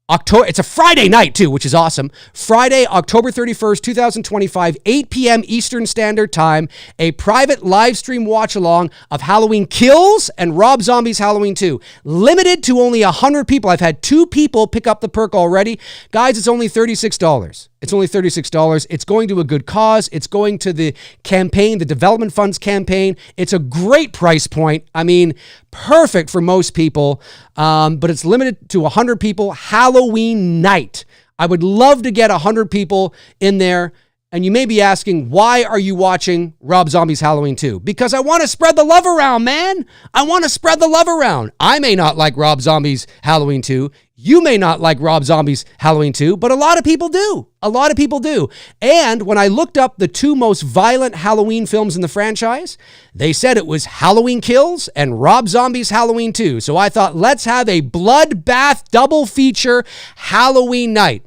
October. It's a Friday night too, which is awesome. Friday, October 31st, 2025, 8 p.m. Eastern Standard Time, a private live stream watch along of Halloween Kills and Rob Zombie's Halloween 2. Limited to only 100 people. I've had 2 people pick up the perk already. Guys, it's only $36. It's only $36. It's going to a good cause. It's going to the campaign, the development funds campaign. It's a great price point. I mean, perfect for most people, but it's limited to 100 people. Halloween night. I would love to get 100 people in there. And you may be asking, why are you watching Rob Zombie's Halloween 2? Because I want to spread the love around, man. I want to spread the love around. I may not like Rob Zombie's Halloween 2. You may not like Rob Zombie's Halloween 2, but a lot of people do. A lot of people do. And when I looked up the 2 most violent Halloween films in the franchise, they said it was Halloween Kills and Rob Zombie's Halloween 2. So I thought, let's have a Bloodbath double feature Halloween night.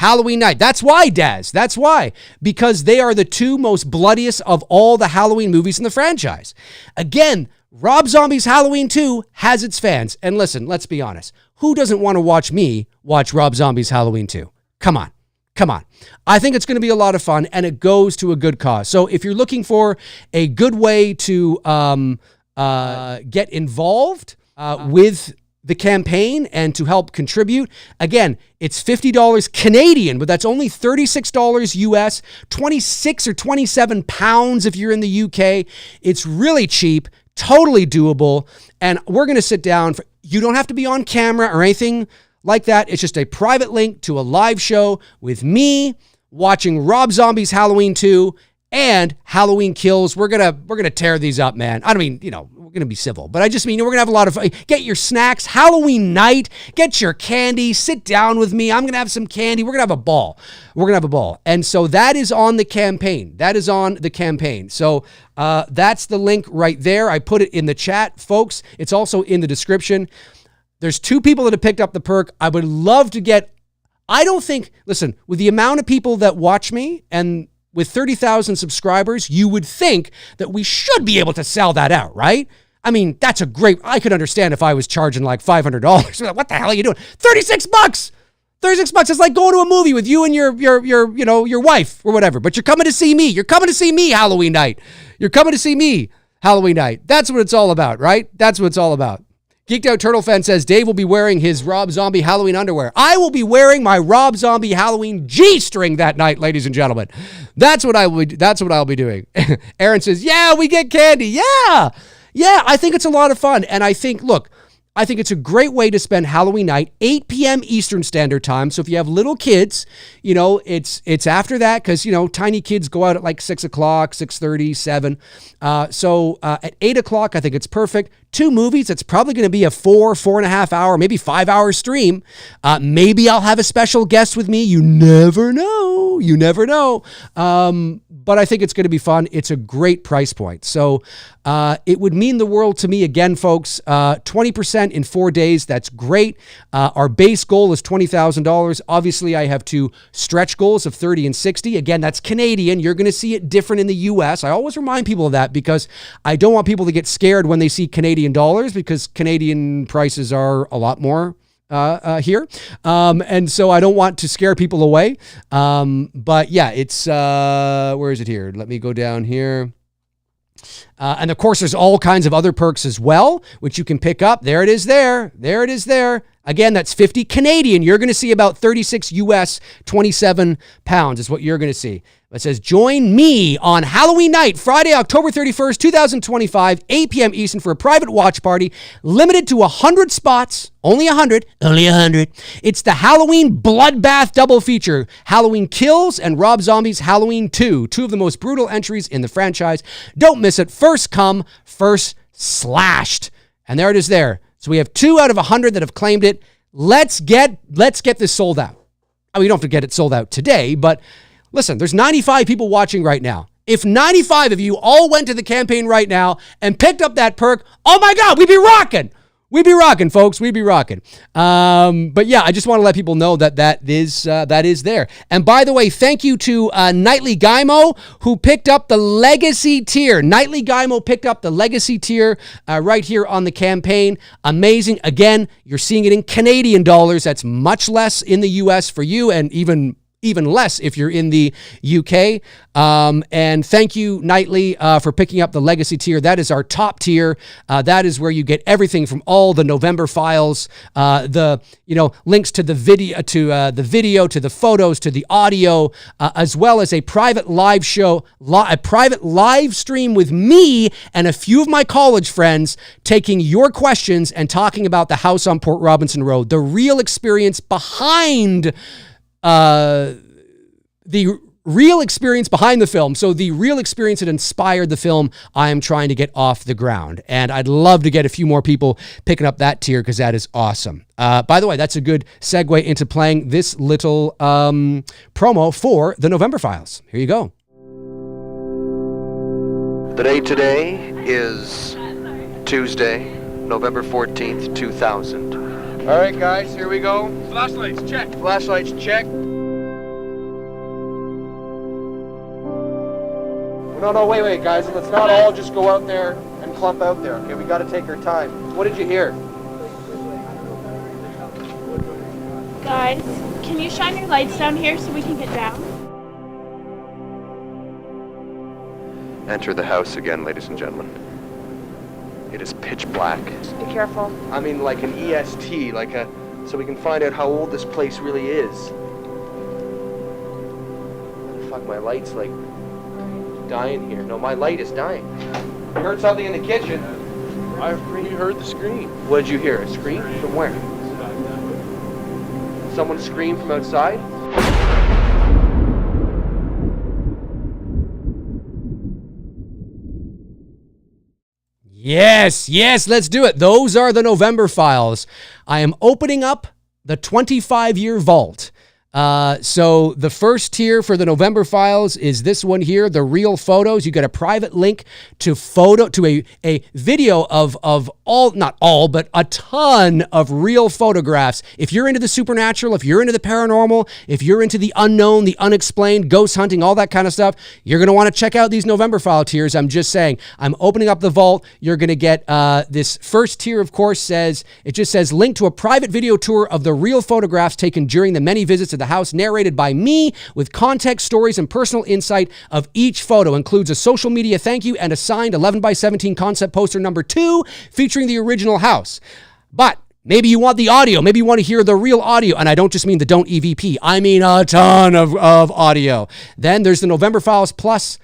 That's why, Daz. That's why. Because they are the 2 most bloodiest of all the Halloween movies in the franchise. Again, Rob Zombie's Halloween 2 has its fans. And listen, let's be honest. Who doesn't want to watch Rob Zombie's Halloween 2? Come on. I think it's going to be a lot of fun, and it goes to a good cause. So if you're looking for a good way to get involved with the campaign and to help contribute, again, it's $50 Canadian, but that's only $36 US, 26 or 27 pounds if you're in the UK. It's really cheap, totally doable, and we're going to sit down. You don't have to be on camera or anything like that. It's just a private link to a live show with me watching Rob Zombie's Halloween 2 and Halloween Kills. We're gonna tear these up, man. I don't mean, we're gonna be civil, but I just mean we're gonna have a lot of fun. Get your snacks, Halloween night, get your candy, sit down with me. I'm gonna have some candy. We're gonna have a ball. And so that is on the campaign. So that's the link right there. I put it in the chat, folks. It's also in the description. There's 2 people that have picked up the perk. I would love to get, listen, with the amount of people that watch me and with 30,000 subscribers, you would think that we should be able to sell that out, right? I mean, that's I could understand if I was charging like $500. What the hell are you doing? $36. $36 is like going to a movie with you and your wife or whatever, but you're coming to see me. You're coming to see me Halloween night. That's what it's all about, right? That's what it's all about. Geeked Out Turtle Fan says Dave will be wearing his Rob Zombie Halloween underwear. I will be wearing my Rob Zombie Halloween G-string that night, ladies and gentlemen. That's what I'll be doing. Aaron says, yeah, we get candy. Yeah, I think it's a lot of fun. And I think, look, I think it's a great way to spend Halloween night, 8 p.m. Eastern Standard Time. So if you have little kids, it's after that because, tiny kids go out at like 6 o'clock, 6:30, 7. So at 8 o'clock, I think it's perfect. 2 movies. It's probably going to be a 4.5 hour, maybe 5 hour stream. Maybe I'll have a special guest with me. You never know. You never know. But I think it's going to be fun. It's a great price point. So it would mean the world to me. Again, folks, 20% in 4 days. That's great. Our base goal is $20,000. Obviously, I have 2 stretch goals of 30 and 60. Again, that's Canadian. You're going to see it different in the U.S. I always remind people of that because I don't want people to get scared when they see Canadian dollars because Canadian prices are a lot more here. And so I don't want to scare people away. But yeah, it's, where is it here? Let me go down here. And of course, there's all kinds of other perks as well, which you can pick up. There it is there. There it is there. Again, that's 50 Canadian. You're going to see about 36 US, 27 pounds is what you're going to see. It says, join me on Halloween night, Friday, October 31st, 2025, 8 p.m. Eastern for a private watch party, limited to 100 spots, only 100. It's the Halloween Bloodbath double feature, Halloween Kills and Rob Zombie's Halloween 2, 2 of the most brutal entries in the franchise. Don't miss it. First come, first slashed. And there it is there. So we have 2 out of 100 that have claimed it. Let's get this sold out. I mean, you don't have to get it sold out today, but listen, there's 95 people watching right now. If 95 of you all went to the campaign right now and picked up that perk, oh my God, we'd be rocking. We'd be rocking, folks. We'd be rocking. But yeah, I just want to let people know that is there. And by the way, thank you to Nightly Gaimo who picked up the Legacy tier. Nightly Gaimo picked up the Legacy tier right here on the campaign. Amazing. Again, you're seeing it in Canadian dollars. That's much less in the US for you, and even less if you're in the UK. And thank you, Nightly, for picking up the Legacy tier. That is our top tier. That is where you get everything from all the November files, links to the video, to the photos, to the audio, as well as a private live show, a private live stream with me and a few of my college friends taking your questions and talking about the house on Port Robinson Road, the real experience behind the real experience behind the film. So the real experience that inspired the film, I am trying to get off the ground. And I'd love to get a few more people picking up that tier because that is awesome. By the way, that's a good segue into playing this little promo for the November Files. Here you go. The date today is Tuesday, November 14th, 2000. All right, guys, here we go. Flashlights, check. Flashlights, check. No, wait, guys. Let's not all just go out there and clump out there, okay? We got to take our time. What did you hear? Guys, can you shine your lights down here so we can get down? Enter the house again, ladies and gentlemen. It is pitch black. Be careful. I mean, like an EST, so we can find out how old this place really is. Fuck, my light's dying here. No, my light is dying. I heard something in the kitchen. I heard the scream. What did you hear? A scream? From where? Someone screamed from outside? Yes, let's do it. Those are the November Files. I am opening up the 25-year vault. So the first tier for the November Files is this one here, the real photos. You get a private link to a video of all, not all, but a ton of real photographs. If you're into the supernatural, if you're into the paranormal, if you're into the unknown, the unexplained, ghost hunting, all that kind of stuff, you're going to want to check out these November File tiers. I'm just saying, I'm opening up the vault. You're going to get, this first tier, of course, just says link to a private video tour of the real photographs taken during the many visits to the house, narrated by me with context, stories, and personal insight of each photo. Includes a social media thank you and a signed 11x17 concept poster number 2 featuring the original house. But maybe you want the audio. Maybe you want to hear the real audio. And I don't just mean the don't EVP. I mean a ton of audio. Then there's the November Files Plus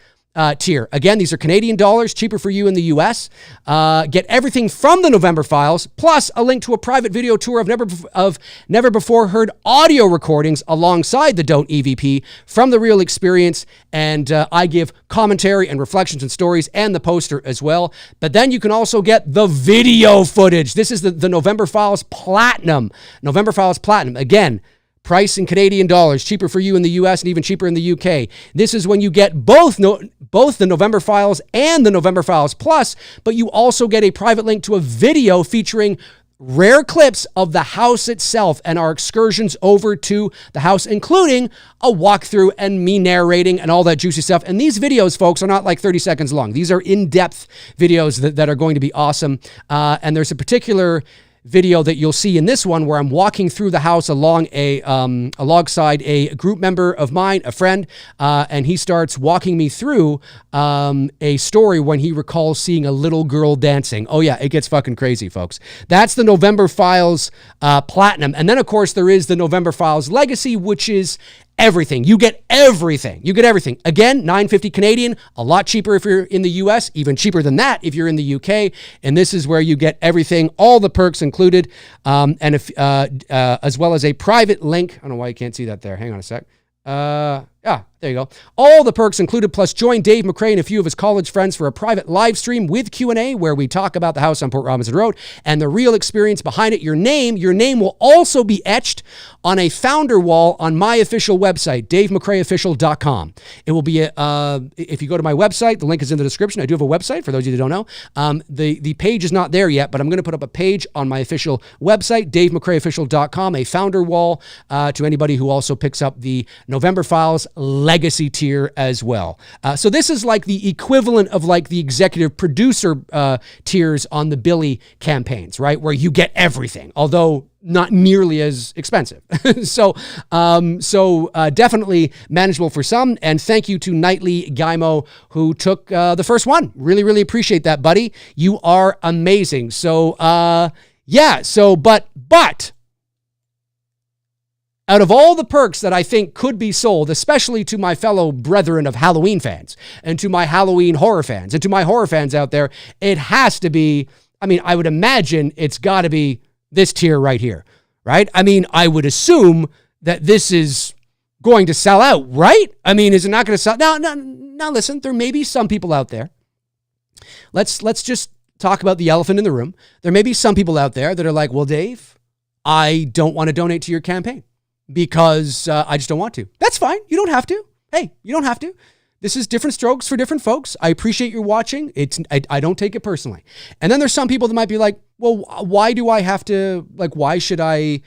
tier. Again, these are Canadian dollars, cheaper for you in the US. Get everything from the November Files, plus a link to a private video tour of never before heard audio recordings alongside the Don't EVP from the real experience. And I give commentary and reflections and stories and the poster as well. But then you can also get the video footage. This is the November Files Platinum. November Files Platinum. Again, price in Canadian dollars, cheaper for you in the US and even cheaper in the UK. This is when you get both the November Files and the November Files Plus, but you also get a private link to a video featuring rare clips of the house itself and our excursions over to the house, including a walkthrough and me narrating and all that juicy stuff. And these videos, folks, are not like 30 seconds long. These are in-depth videos that are going to be awesome. And there's a particular video that you'll see in this one where I'm walking through the house alongside a group member of mine, a friend, and he starts walking me through a story when he recalls seeing a little girl dancing. Oh yeah, it gets fucking crazy, folks. That's the November Files Platinum. And then, of course, there is the November Files Legacy, which is everything. You get everything. You get everything. Again, $9.50 Canadian, a lot cheaper if you're in the US, even cheaper than that if you're in the UK. And this is where you get everything, all the perks included, and if as well as a private link. I don't know why you can't see that there. Hang on a sec. There you go. All the perks included, plus join Dave McRae and a few of his college friends for a private live stream with Q&A where we talk about the house on Port Robinson Road and the real experience behind it. Your name will also be etched on a founder wall on my official website, davemcraeofficial.com. It will be, if you go to my website, the link is in the description. I do have a website for those of you that don't know. The page is not there yet, but I'm going to put up a page on my official website, davemcraeofficial.com, a founder wall to anybody who also picks up the November Files Legacy tier as well. So this is like the equivalent of like the executive producer tiers on the Billy campaigns, right? Where you get everything, although not nearly as expensive. So definitely manageable for some. And thank you to Nightly Gaimo who took the first one. Really, really appreciate that, buddy. You are amazing. So but out of all the perks that I think could be sold, especially to my fellow brethren of Halloween fans and to my Halloween horror fans and to my horror fans out there, it has to be, I would imagine it's got to be this tier right here, right? I would assume that this is going to sell out, right? Is it not going to sell? Now, listen, there may be some people out there. Let's just talk about the elephant in the room. There may be some people out there that are like, well, Dave, I don't want to donate to your campaign because I just don't want to. That's fine. You don't have to. Hey, you don't have to. This is different strokes for different folks. I appreciate you watching. I don't take it personally. And then there's some people that might be like, well, why do I have to, why should I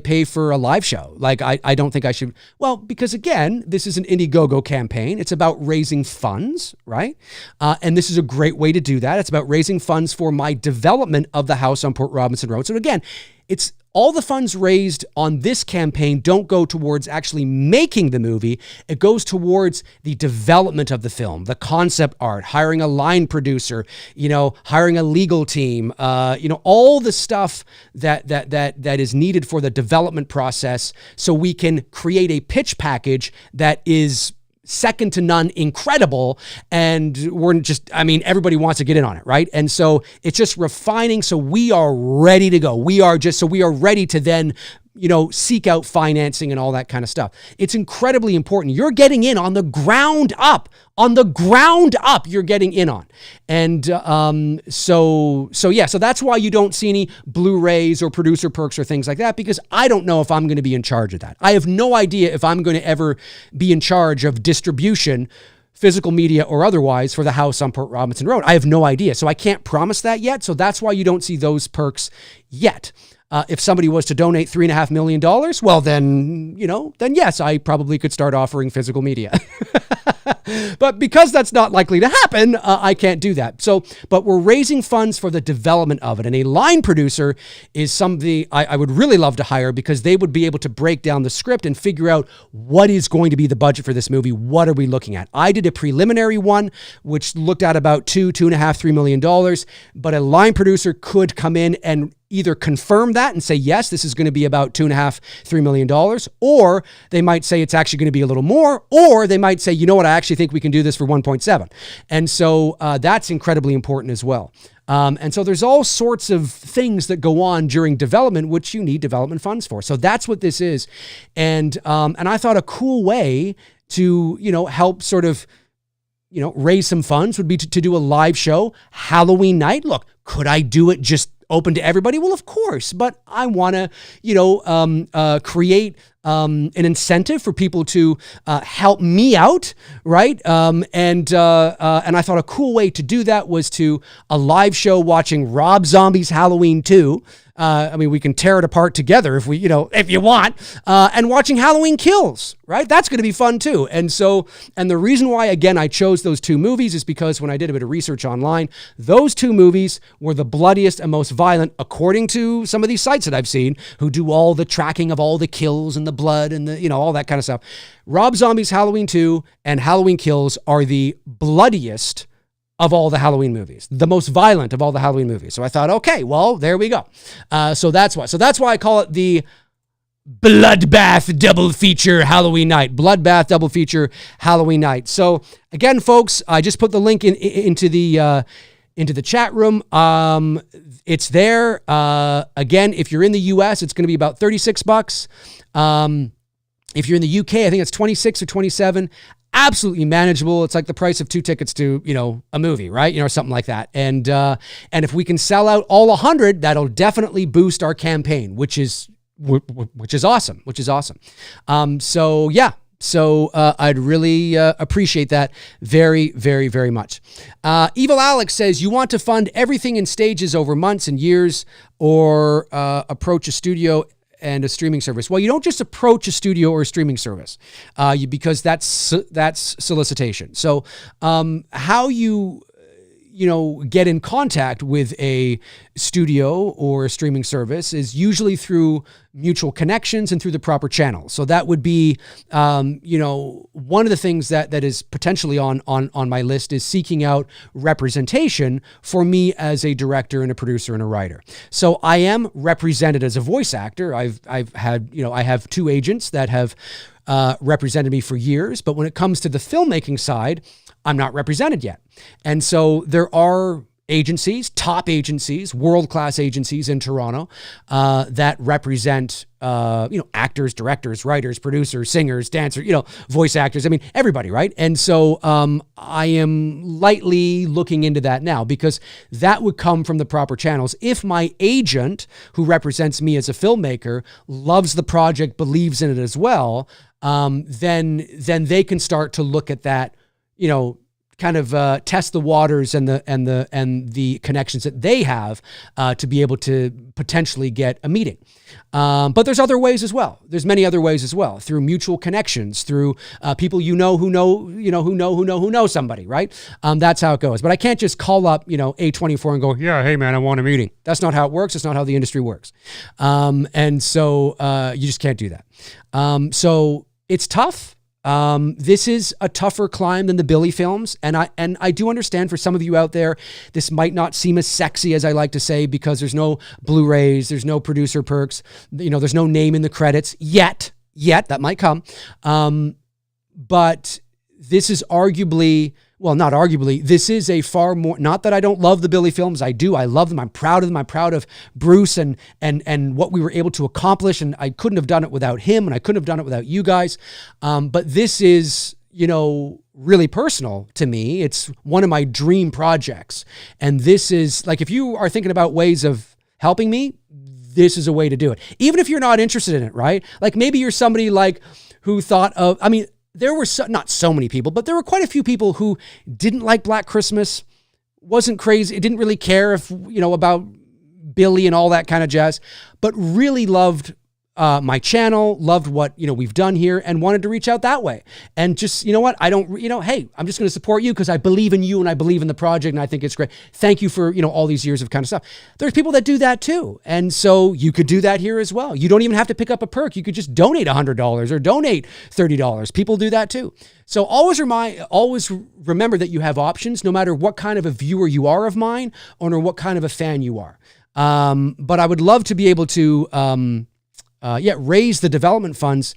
pay for a live show? I don't think I should. Well, because again, this is an Indiegogo campaign. It's about raising funds, right? And this is a great way to do that. It's about raising funds for my development of the house on Port Robinson Road. So again, it's all the funds raised on this campaign don't go towards actually making the movie. It goes towards the development of the film, the concept art, hiring a line producer, hiring a legal team, all the stuff that is needed for the development process so we can create a pitch package that is second to none, incredible. And we're just, everybody wants to get in on it, right? And so it's just refining. So we are ready to go. We are ready to then, seek out financing and all that kind of stuff. It's incredibly important. You're getting in on the ground up. You're getting in on. And so that's why you don't see any Blu-rays or producer perks or things like that, because I don't know if I'm going to be in charge of that. I have no idea if I'm going to ever be in charge of distribution, physical media or otherwise, for the house on Port Robinson Road. I have no idea. So I can't promise that yet. So that's why you don't see those perks yet. If somebody was to donate $3.5 million, well, then yes, I probably could start offering physical media. But because that's not likely to happen, I can't do that. But we're raising funds for the development of it. And a line producer is somebody I would really love to hire, because they would be able to break down the script and figure out what is going to be the budget for this movie. What are we looking at? I did a preliminary one, which looked at about $2.5, $3 million. But a line producer could come in and either confirm that and say, yes, this is going to be about $2.5-3 million, or they might say it's actually going to be a little more, or they might say, you know what, I actually think we can do this for 1.7. And so that's incredibly important as well. And so there's all sorts of things that go on during development, which you need development funds for. So that's what this is. And I thought a cool way to, help sort of, raise some funds would be to do a live show Halloween night. Look, could I do it just open to everybody? Well, of course, but I want to, create an incentive for people to help me out, right? And I thought a cool way to do that was to a live show watching Rob Zombie's Halloween 2. We can tear it apart together if you want, and watching Halloween Kills, right? That's going to be fun too. And the reason why, again, I chose those two movies is because when I did a bit of research online, those two movies were the bloodiest and most violent, according to some of these sites that I've seen who do all the tracking of all the kills and the blood and all that kind of stuff. Rob Zombie's Halloween 2 and Halloween Kills are the bloodiest of all the Halloween movies, the most violent of all the Halloween movies. So I thought, okay, well, there we go. So that's why I call it the Bloodbath double feature Halloween night. Bloodbath double feature Halloween night. So again, folks, I just put the link into the chat room. It's there. Again, if you're in the US, it's going to be about $36. If you're in the UK, I think it's 26 or 27. Absolutely manageable. It's like the price of 2 tickets to, a movie, right? Or something like that. And if we can sell out all 100, that'll definitely boost our campaign, which is awesome. So I'd really appreciate that very, very, very much. Evil Alex says, you want to fund everything in stages over months and years, or approach a studio and a streaming service. Well, you don't just approach a studio or a streaming service, because that's solicitation. So how you get in contact with a studio or a streaming service is usually through mutual connections and through the proper channels. So that would be, one of the things that is potentially on my list is seeking out representation for me as a director and a producer and a writer. So I am represented as a voice actor. I've had, I have 2 agents that have represented me for years, but when it comes to the filmmaking side, I'm not represented yet. And so there are agencies, top agencies, world-class agencies in Toronto that represent, actors, directors, writers, producers, singers, dancers, voice actors. Everybody, right? And so I am lightly looking into that now, because that would come from the proper channels. If my agent, who represents me as a filmmaker, loves the project, believes in it as well, then they can start to look at that, kind of test the waters and the connections that they have to be able to potentially get a meeting. But there's other ways as well. There's many other ways as well, through mutual connections, through people who know somebody, right? That's how it goes. But I can't just call up A24 and go, yeah, hey man, I want a meeting. That's not how it works. It's not how the industry works. And so you just can't do that. So it's tough. This is a tougher climb than the Billy films. And I do understand for some of you out there, this might not seem as sexy as I like to say, because there's no Blu-rays, there's no producer perks, there's no name in the credits yet, that might come. But this is arguably, well, not arguably, this is a far more, not that I don't love the Billy films. I do. I love them. I'm proud of them. I'm proud of Bruce and what we were able to accomplish. And I couldn't have done it without him, and I couldn't have done it without you guys. But this is, really personal to me. It's one of my dream projects. And this is like, if you are thinking about ways of helping me, this is a way to do it. Even if you're not interested in it, right? Like maybe you're somebody who thought of, there were not so many people, but there were quite a few people who didn't like Black Christmas, wasn't crazy, didn't really care if, about Billy and all that kind of jazz, but really loved my channel, loved what, we've done here, and wanted to reach out that way. And just, hey, I'm just going to support you because I believe in you and I believe in the project and I think it's great. Thank you for, all these years of kind of stuff. There's people that do that too. And so you could do that here as well. You don't even have to pick up a perk. You could just donate $100 or donate $30. People do that too. So always remember that you have options, no matter what kind of a viewer you are of mine or what kind of a fan you are. But I would love to be able to, raise the development funds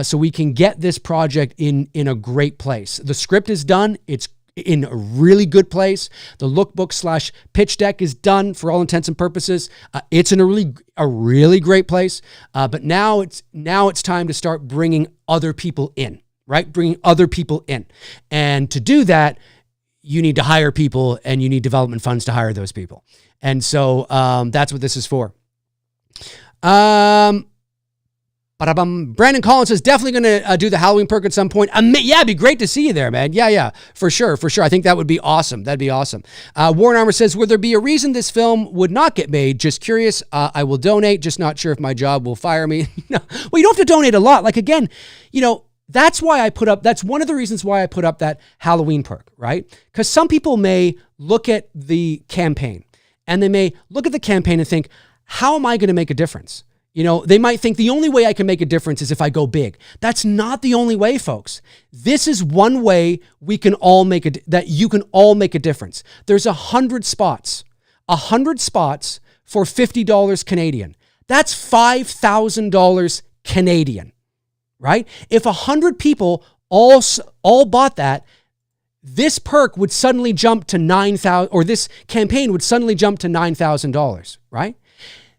so we can get this project in a great place. The script is done. It's in a really good place. The lookbook / pitch deck is done for all intents and purposes. It's in a really great place. But now it's time to start bringing other people in, right? Bringing other people in. And to do that, you need to hire people and you need development funds to hire those people. And so that's what this is for. Brandon Collins says, definitely going to do the Halloween perk at some point. Yeah, it'd be great to see you there, man. Yeah, for sure. I think that would be awesome. That'd be awesome. Warren Armour says, would there be a reason this film would not get made? Just curious. I will donate, just not sure if my job will fire me. No. Well, you don't have to donate a lot. Like, again, that's one of the reasons why I put up that Halloween perk, right? Because some people may look at the campaign and they may look at the campaign and think, how am I going to make a difference? They might think the only way I can make a difference is if I go big. That's not the only way, folks. This is one way we can all that you can all make a difference. There's 100 spots for $50 Canadian. That's $5,000 Canadian, right? If 100 people all bought that, this perk would suddenly jump to $9,000, or this campaign would suddenly jump to $9,000, right?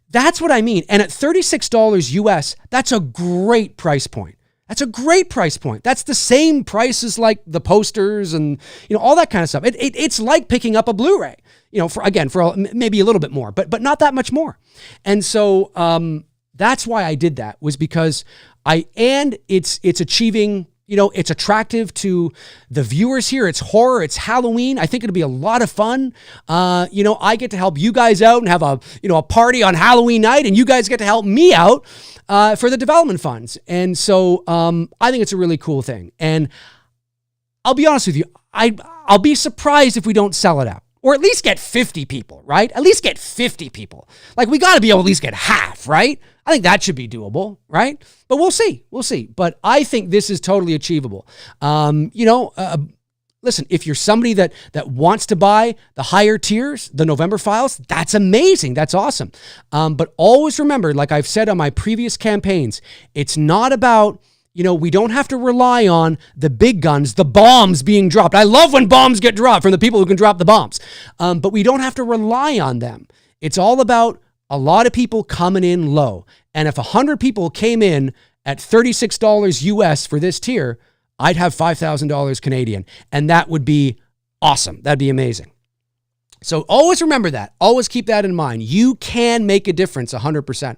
That's what I mean. And at $36 US, that's a great price point. That's the same price as like the posters and, all that kind of stuff. It's like picking up a Blu-ray, for maybe a little bit more, but not that much more. And so that's why I did that, was because it's achieving, it's attractive to the viewers here. It's horror. It's Halloween. I think it'll be a lot of fun. I get to help you guys out and have a party on Halloween night, and you guys get to help me out for the development funds. And so I think it's a really cool thing. And I'll be honest with you, I'll be surprised if we don't sell it out. Or at least get 50 people, right? At least get 50 people. Like, we got to be able to at least get half, right? I think that should be doable, right? But we'll see. But I think this is totally achievable. Listen, if you're somebody that wants to buy the higher tiers, the November files, that's amazing. That's awesome. But always remember, like I've said on my previous campaigns, it's not about, we don't have to rely on the big guns, the bombs being dropped. I love when bombs get dropped from the people who can drop the bombs. But we don't have to rely on them. It's all about a lot of people coming in low. And if 100 people came in at $36 US for this tier, I'd have $5,000 Canadian. And that would be awesome. That'd be amazing. So always remember that. Always keep that in mind. You can make a difference 100%.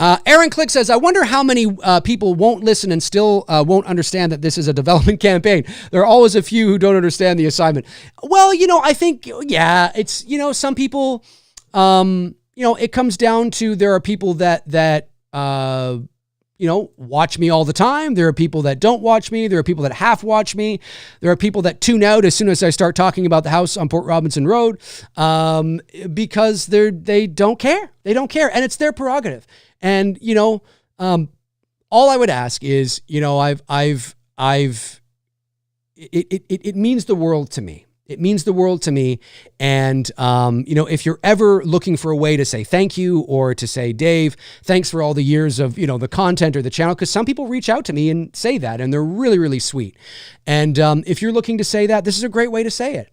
Aaron Click says, I wonder how many people won't listen and still won't understand that this is a development campaign. There are always a few who don't understand the assignment. Well, I think, it's, some people, it comes down to, there are people that watch me all the time. There are people that don't watch me. There are people that half watch me. There are people that tune out as soon as I start talking about the house on Port Robinson Road, because they don't care. They don't care. And it's their prerogative. And, all I would ask is, it means the world to me. It means the world to me. And, if you're ever looking for a way to say thank you, or to say, Dave, thanks for all the years of, the content or the channel, because some people reach out to me and say that, and they're really, really sweet. And if you're looking to say that, this is a great way to say it.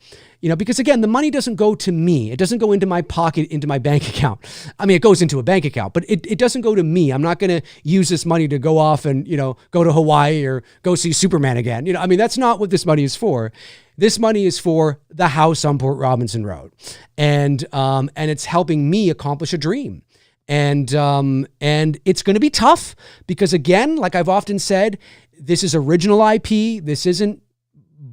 Because again, the money doesn't go to me. It doesn't go into my pocket, into my bank account. I mean, it goes into a bank account, but it doesn't go to me. I'm not going to use this money to go off and, go to Hawaii or go see Superman again. That's not what this money is for. This money is for the house on Port Robinson Road. And it's helping me accomplish a dream. And it's going to be tough because, again, like I've often said, this is original IP. This isn't,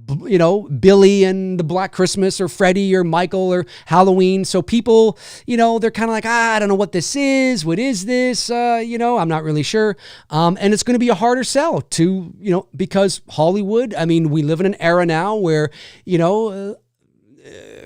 Billy and the Black Christmas or Freddy or Michael or Halloween. So people, they're kind of like, I don't know what this is. What is this? I'm not really sure. And it's going to be a harder sell to, because Hollywood, we live in an era now where,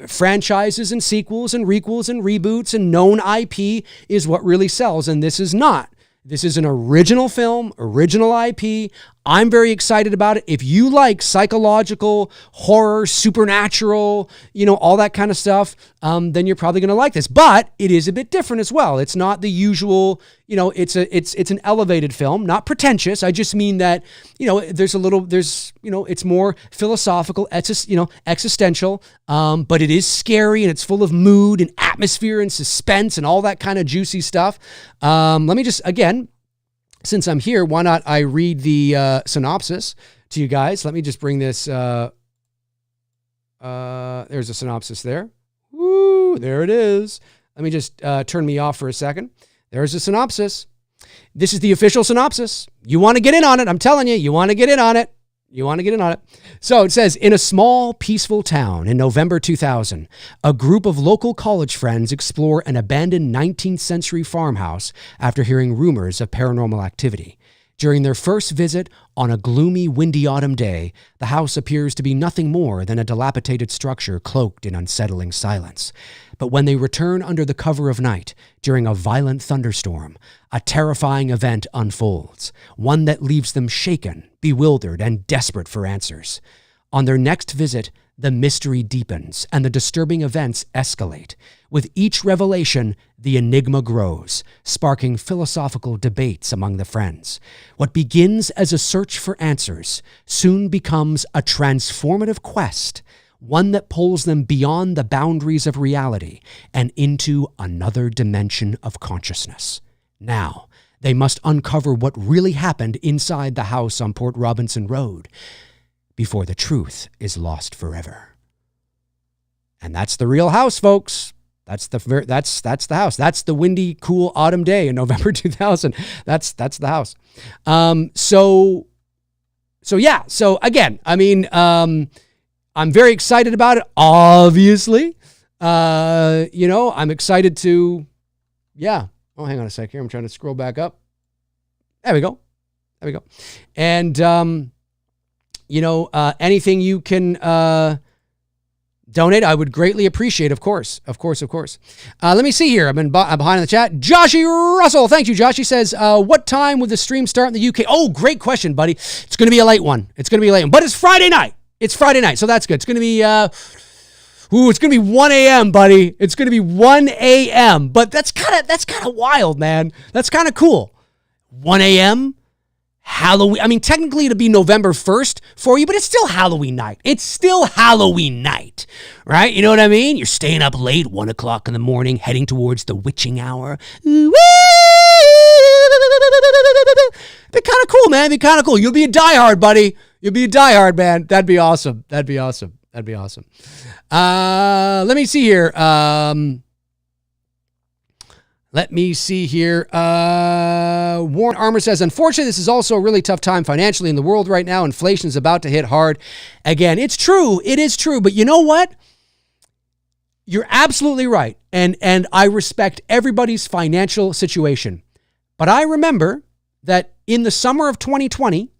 franchises and sequels and requels and reboots and known IP is what really sells. And this is not. This is an original film, original IP. I'm very excited about it. If you like psychological, horror, supernatural, all that kind of stuff, then you're probably going to like this. But it is a bit different as well. It's not the usual, it's an elevated film, not pretentious. I just mean that, it's more philosophical, existential, but it is scary and it's full of mood and atmosphere and suspense and all that kind of juicy stuff. Let me just, again, since I'm here, why not I read the synopsis to you guys? Let me just bring this. There's a synopsis there. Woo, there it is. Let me just turn me off for a second. There's a synopsis. This is the official synopsis. You want to get in on it. I'm telling you want to get in on it. So it says, in a small, peaceful town in November 2000, a group of local college friends explore an abandoned 19th century farmhouse after hearing rumors of paranormal activity. During their first visit on a gloomy, windy autumn day, the house appears to be nothing more than a dilapidated structure cloaked in unsettling silence. But when they return under the cover of night, during a violent thunderstorm, a terrifying event unfolds, one that leaves them shaken, bewildered, and desperate for answers. On their next visit, the mystery deepens and the disturbing events escalate. With each revelation, the enigma grows, sparking philosophical debates among the friends. What begins as a search for answers soon becomes a transformative quest, one that pulls them beyond the boundaries of reality and into another dimension of consciousness. Now, they must uncover what really happened inside the house on Port Robinson Road before the truth is lost forever. And that's the real house, folks. That's the house. That's the windy, cool autumn day in November 2000. That's the house. So again, I mean, I'm very excited about it. Obviously, I'm excited to, yeah. Oh, hang on a sec here. I'm trying to scroll back up. There we go. And, anything you can donate, I would greatly appreciate, of course. Let me see here. I'm behind in the chat. Joshy Russell. Thank you, Josh. He says, what time would the stream start in the UK? Oh, great question, buddy. It's going to be a late one. But it's Friday night. So that's good. It's going to be, it's going to be 1 a.m., buddy. It's going to be 1 a.m. But that's kind of wild, man. That's kind of cool. 1 a.m., Halloween. I mean, technically it'll be November 1st for you, but it's still Halloween night. Right? You know what I mean? You're staying up late, 1 o'clock in the morning, heading towards the witching hour. Be kind of cool, man. Be kind of cool. You'll be a diehard, buddy. You'll be a diehard, man. That'd be awesome. Let me see here. Warren Armour says, unfortunately, this is also a really tough time financially in the world right now. Inflation is about to hit hard again. It's true. It is true. But you know what? You're absolutely right. And I respect everybody's financial situation. But I remember that in the summer of 2020,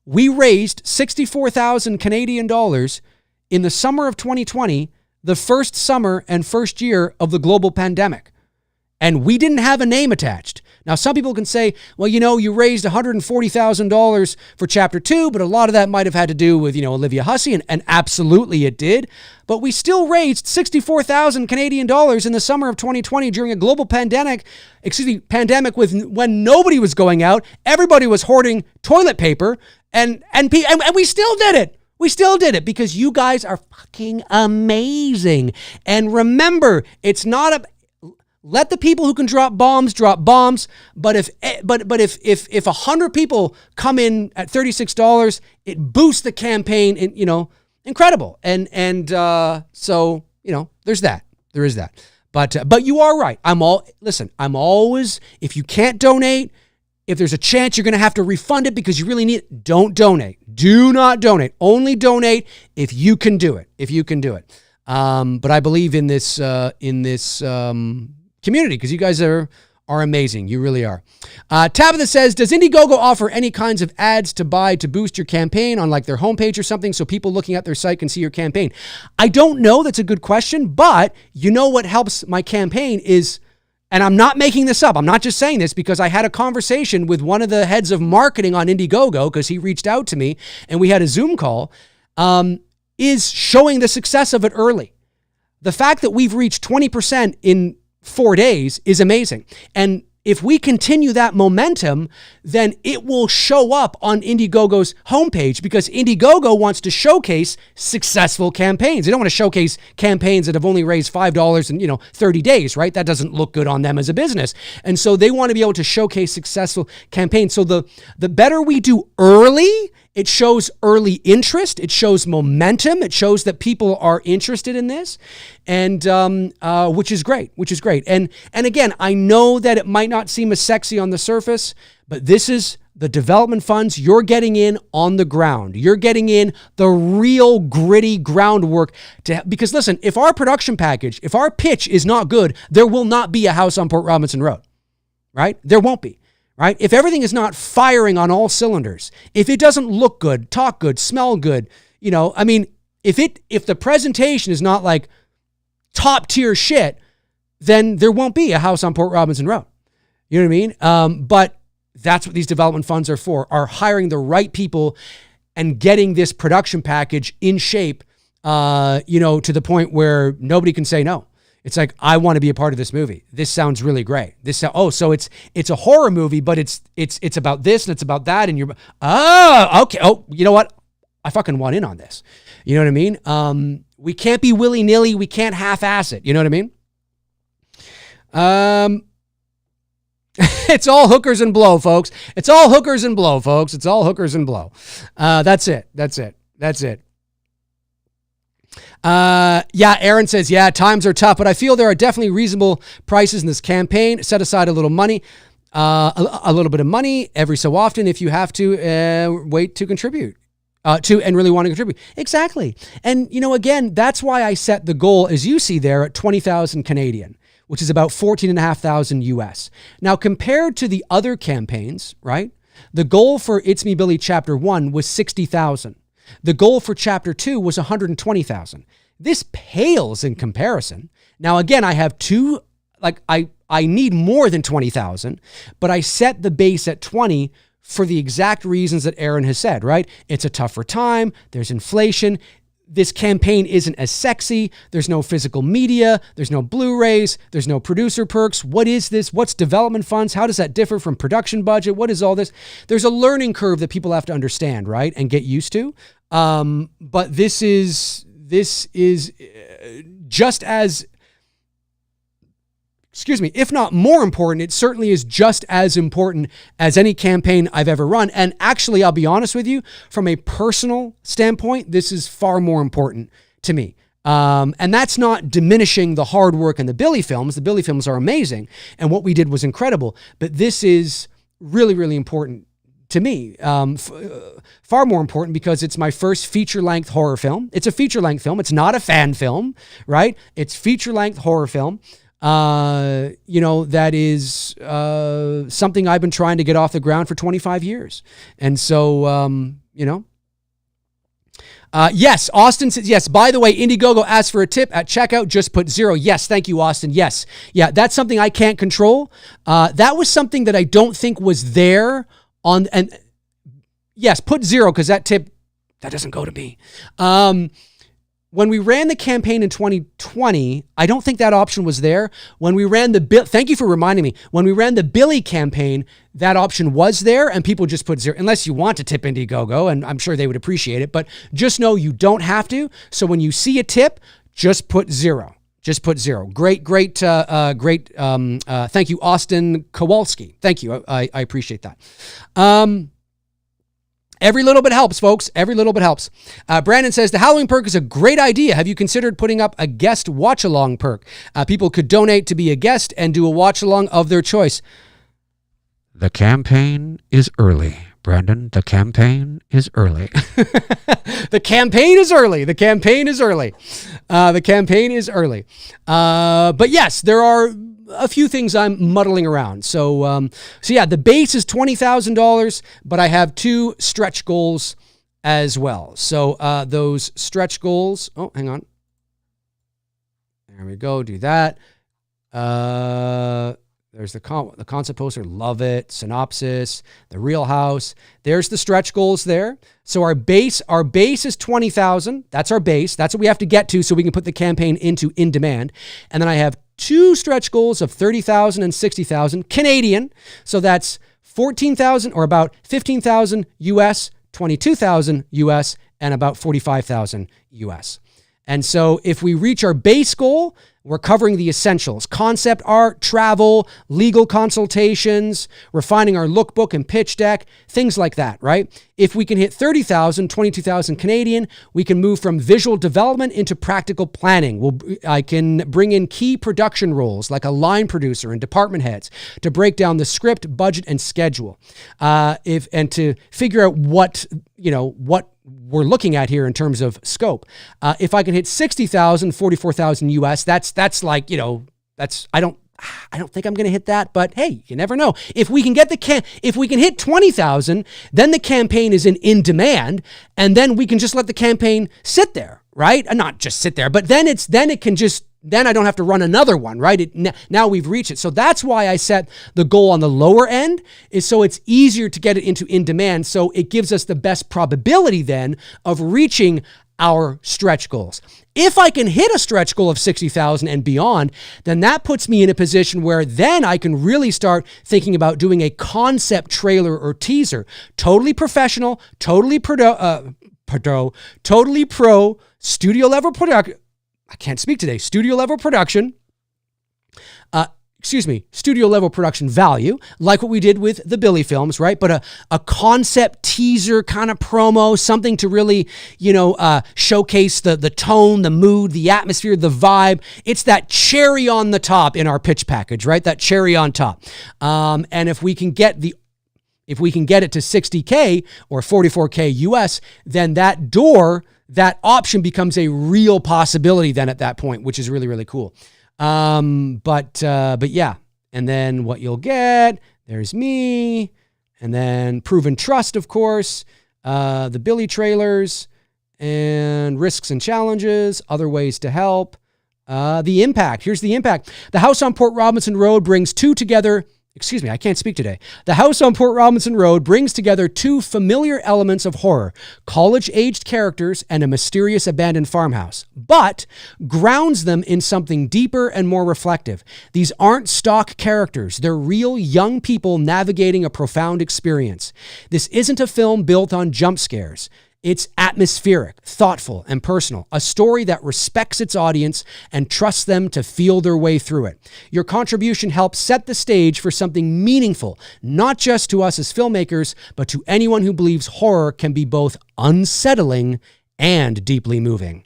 we raised 64,000 Canadian dollars in the summer of 2020, the first summer and first year of the global pandemic. And we didn't have a name attached. Now, some people can say, well, you raised $140,000 for Chapter 2, but a lot of that might have had to do with, Olivia Hussey, and absolutely it did. But we still raised 64,000 Canadian dollars in the summer of 2020 during a global pandemic when nobody was going out, everybody was hoarding toilet paper, and we still did it. We still did it because you guys are fucking amazing. And remember, it's not let the people who can drop bombs. But if 100 people come in at $36, it boosts the campaign. Incredible. And so there's that. There is that. But you are right. I'm always, if you can't donate, if there's a chance you're going to have to refund it because you really need it, don't donate. Do not donate. Only donate if you can do it. But I believe in this community because you guys are amazing. You really are. Tabitha says, does Indiegogo offer any kinds of ads to buy to boost your campaign on like their homepage or something so people looking at their site can see your campaign? I don't know. That's a good question. But what helps my campaign is and I'm not making this up. I'm not just saying this because I had a conversation with one of the heads of marketing on Indiegogo because he reached out to me and we had a Zoom call, is showing the success of it early. The fact that we've reached 20% in 4 days is amazing. And if we continue that momentum, then it will show up on Indiegogo's homepage because Indiegogo wants to showcase successful campaigns. They don't want to showcase campaigns that have only raised $5 in, 30 days, right? That doesn't look good on them as a business. And so they want to be able to showcase successful campaigns. So the better we do early, it shows early interest. It shows momentum. It shows that people are interested in this, and which is great. And again, I know that it might not seem as sexy on the surface, but this is the development funds. You're getting in on the ground. You're getting in the real gritty groundwork because listen, if our production package, if our pitch is not good, there will not be a house on Port Robinson Road, right? There won't be. Right? If everything is not firing on all cylinders, if it doesn't look good, talk good, smell good, if the presentation is not like top tier shit, then there won't be a house on Port Robinson Road. You know what I mean? But that's what these development funds are for, are hiring the right people and getting this production package in shape, to the point where nobody can say no. It's like, I want to be a part of this movie. This sounds really great. So it's a horror movie, but it's about this and it's about that. And okay. Oh, you know what? I fucking want in on this. You know what I mean? We can't be willy-nilly. We can't half-ass it. You know what I mean? It's all hookers and blow, folks. It's all hookers and blow, folks. It's all hookers and blow. That's it. Aaron says, times are tough, but I feel there are definitely reasonable prices in this campaign. Set aside a little money, a little bit of money every so often if you have to wait to contribute. And really want to contribute. Exactly. And, again, that's why I set the goal, as you see there, at 20,000 Canadian, which is about 14,500 US. Now, compared to the other campaigns, right, the goal for It's Me Billy Chapter 1 was 60,000. The goal for Chapter 2 was 120,000. This pales in comparison. Now, again, I have I need more than 20,000, but I set the base at 20 for the exact reasons that Aaron has said, right? It's a tougher time. There's inflation. This campaign isn't as sexy. There's no physical media. There's no Blu-rays. There's no producer perks. What is this? What's development funds? How does that differ from production budget? What is all this? There's a learning curve that people have to understand, right? And get used to. But this is just as, if not more important, it certainly is just as important as any campaign I've ever run. And actually, I'll be honest with you, from a personal standpoint, this is far more important to me. And that's not diminishing the hard work in the Billy films. The Billy films are amazing, and what we did was incredible. But this is really, really important to me. Far more important because it's my first feature-length horror film. It's a feature-length film. It's not a fan film, right? It's feature-length horror film. That is something I've been trying to get off the ground for 25 years. And so, yes, Austin says, yes, by the way, Indiegogo asked for a tip at checkout, just put 0. Yes, thank you, Austin. Yes. Yeah, that's something I can't control. That was something that I don't think was there and yes, put 0 because that tip, that doesn't go to me. When we ran the campaign in 2020, I don't think that option was there. When we ran thank you for reminding me. When we ran the Billy campaign, that option was there and people just put 0, unless you want to tip Indiegogo, and I'm sure they would appreciate it, but just know you don't have to. So when you see a tip, just put 0. Just put 0. Great. Thank you, Austin Kowalski. Thank you. I appreciate that. Every little bit helps, folks. Every little bit helps. Brandon says, the Halloween perk is a great idea. Have you considered putting up a guest watch-along perk? People could donate to be a guest and do a watch-along of their choice. The campaign is early, Brandon. The campaign is early. The campaign is early. The campaign is early. The campaign is early. But yes, there are a few things I'm muddling around. So yeah, the base is $20,000, but I have 2 stretch goals as well. So those stretch goals, oh, hang on. There we go. Do that. There's the concept poster. Love it. Synopsis. The Real House. There's the stretch goals there. So our base is 20,000. That's our base. That's what we have to get to so we can put the campaign into in demand. And then I have 2 stretch goals of 30,000 and 60,000 Canadian. So that's 14,000 or about 15,000 US, 22,000 US, and about 45,000 US. And so if we reach our base goal, we're covering the essentials: concept art, travel, legal consultations, refining our lookbook and pitch deck, things like that, right? If we can hit 30,000, 22,000 Canadian, we can move from visual development into practical planning. I can bring in key production roles like a line producer and department heads to break down the script, budget, and schedule. And to figure out what we're looking at here in terms of scope. If I can hit 60,000, 44,000 US, that's like, I don't think I'm going to hit that, but hey, you never know. If we can hit 20,000, then the campaign is in demand, and then we can just let the campaign sit there, right? And not just sit there, but then I don't have to run another one, right? Now we've reached it. So that's why I set the goal on the lower end, is so it's easier to get it into in demand. So it gives us the best probability then of reaching our stretch goals. If I can hit a stretch goal of 60,000 and beyond, then that puts me in a position where then I can really start thinking about doing a concept trailer or teaser. Totally professional, totally pro, studio level production. I can't speak today. Studio level production value, like what we did with the Billy films, right? But a concept teaser kind of promo, something to really, showcase the tone, the mood, the atmosphere, the vibe. It's that cherry on the top in our pitch package, right? That cherry on top. And if we can get it to 60K or 44K US, then that option becomes a real possibility then at that point, which is really, really cool. But yeah. And then what you'll get, there's me, and then Proven Trust, of course, the Billy trailers, and risks and challenges, other ways to help. The impact. Here's the impact. The house on Port Robinson Road brings I can't speak today. The house on Port Robinson Road brings together 2 familiar elements of horror: college-aged characters and a mysterious abandoned farmhouse, but grounds them in something deeper and more reflective. These aren't stock characters. They're real young people navigating a profound experience. This isn't a film built on jump scares. It's atmospheric, thoughtful, and personal, a story that respects its audience and trusts them to feel their way through it. Your contribution helps set the stage for something meaningful, not just to us as filmmakers, but to anyone who believes horror can be both unsettling and deeply moving.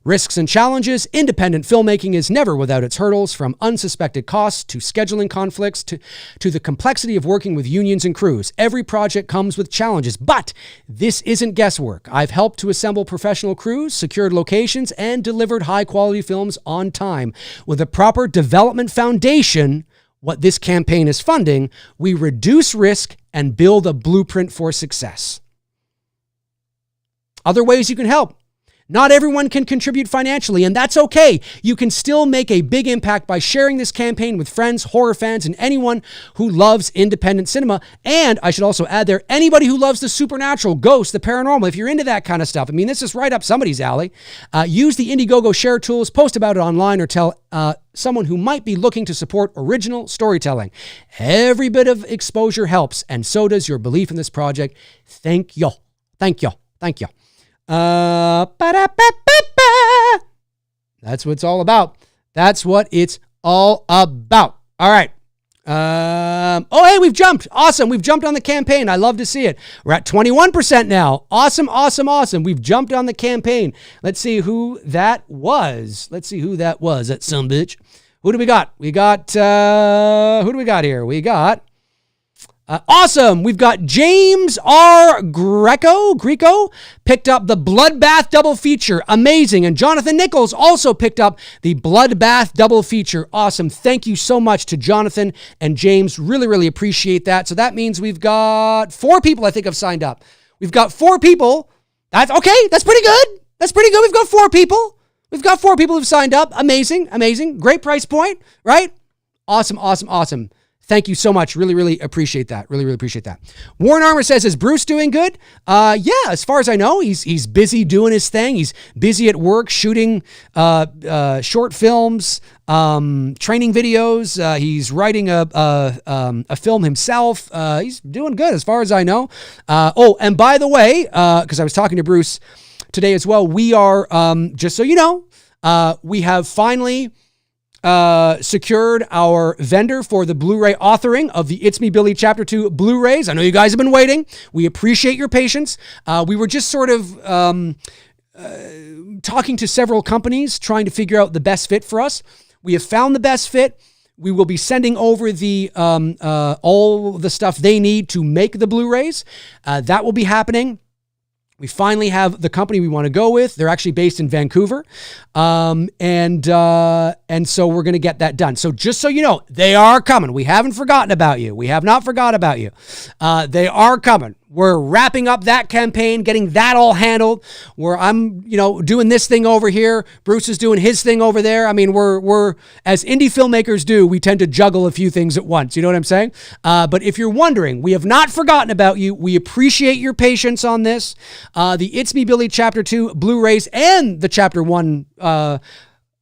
Risks and challenges. Independent filmmaking is never without its hurdles, from unsuspected costs to scheduling conflicts to the complexity of working with unions and crews. Every project comes with challenges, but this isn't guesswork. I've helped to assemble professional crews, secured locations, and delivered high-quality films on time. With a proper development foundation, what this campaign is funding, we reduce risk and build a blueprint for success. Other ways you can help. Not everyone can contribute financially, and that's okay. You can still make a big impact by sharing this campaign with friends, horror fans, and anyone who loves independent cinema. And I should also add there, anybody who loves the supernatural, ghosts, the paranormal, if you're into that kind of stuff. I mean, this is right up somebody's alley. Use the Indiegogo share tools, post about it online, or tell someone who might be looking to support original storytelling. Every bit of exposure helps, and so does your belief in this project. Thank you. Thank you. Thank you. That's what it's all about. That's what it's all about. All right. Hey, we've jumped. Awesome. We've jumped on the campaign. I love to see it. We're at 21% now. Awesome, awesome, awesome. We've jumped on the campaign. Let's see who that was. That sumbitch. Who do we got? Who do we got here? We got awesome. We've got James R. Greco picked up the Bloodbath double feature. Amazing. And Jonathan Nichols also picked up the Bloodbath double feature. Awesome. Thank you so much to Jonathan and James. Really, really appreciate that. So that means we've got 4 people I think have signed up. We've got 4 people. That's okay. That's pretty good. We've got 4 people. We've got 4 people who've signed up. Amazing. Amazing. Great price point, right? Awesome. Thank you so much. Really appreciate that. Really appreciate that. Warren Armour says, is Bruce doing good? Yeah, as far as I know, he's busy doing his thing. He's busy at work, shooting short films, training videos. He's writing a film himself. He's doing good as far as I know. And by the way, because I was talking to Bruce today as well, we are, just so you know, we have finally secured our vendor for the Blu-ray authoring of the It's Me Billy Chapter 2 Blu-rays. I know you guys have been waiting. We appreciate your patience. We were just sort of talking to several companies, trying to figure out the best fit for us. We have found the best fit. We will be sending over the all the stuff they need to make the Blu-rays. That will be happening. We finally have the company we want to go with. They're actually based in Vancouver. And so we're going to get that done. So just so you know, they are coming. We haven't forgotten about you. We have not forgot about you. They are coming. We're wrapping up that campaign, getting that all handled, where I'm, doing this thing over here. Bruce is doing his thing over there. I mean, we're as indie filmmakers do, we tend to juggle a few things at once. You know what I'm saying? But if you're wondering, we have not forgotten about you. We appreciate your patience on this. The It's Me Billy Chapter 2 Blu-rays and the Chapter 1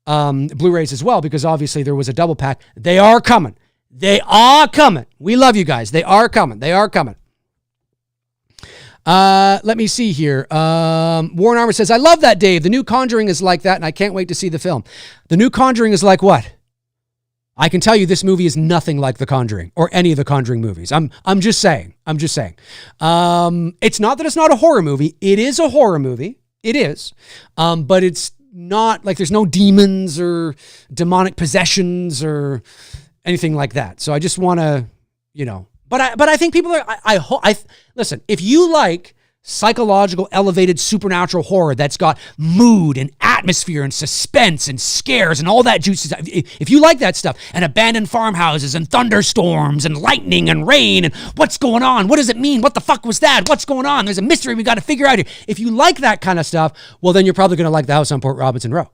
Blu-rays as well, because obviously there was a double pack. They are coming. They are coming. We love you guys. They are coming. Let me see here. Warren Armour says, I love that, Dave. The new Conjuring is like that, and I can't wait to see the film. The new Conjuring is like what? I can tell you this movie is nothing like The Conjuring or any of the Conjuring movies. I'm just saying. It's not that it's not a horror movie. It is a horror movie. It is. But it's not like there's no demons or demonic possessions or anything like that. So I just want to, But I think people are, listen, if you like psychological, elevated, supernatural horror that's got mood and atmosphere and suspense and scares and all that juicy stuff, if you like that stuff, and abandoned farmhouses and thunderstorms and lightning and rain and what's going on? What does it mean? What the fuck was that? What's going on? There's a mystery we got to figure out here. If you like that kind of stuff, well, then you're probably going to like The House on Port Robinson Road.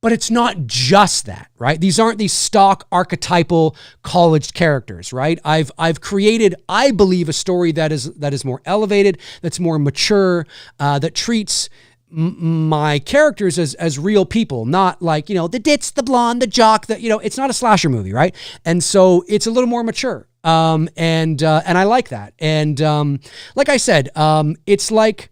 But it's not just that, right? These aren't these stock archetypal college characters, right? I've created, I believe, a story that is more elevated, that's more mature, that treats my characters as real people, not like, the ditz, the blonde, the jock, it's not a slasher movie, right? And so it's a little more mature. And I like that. And like I said, it's like,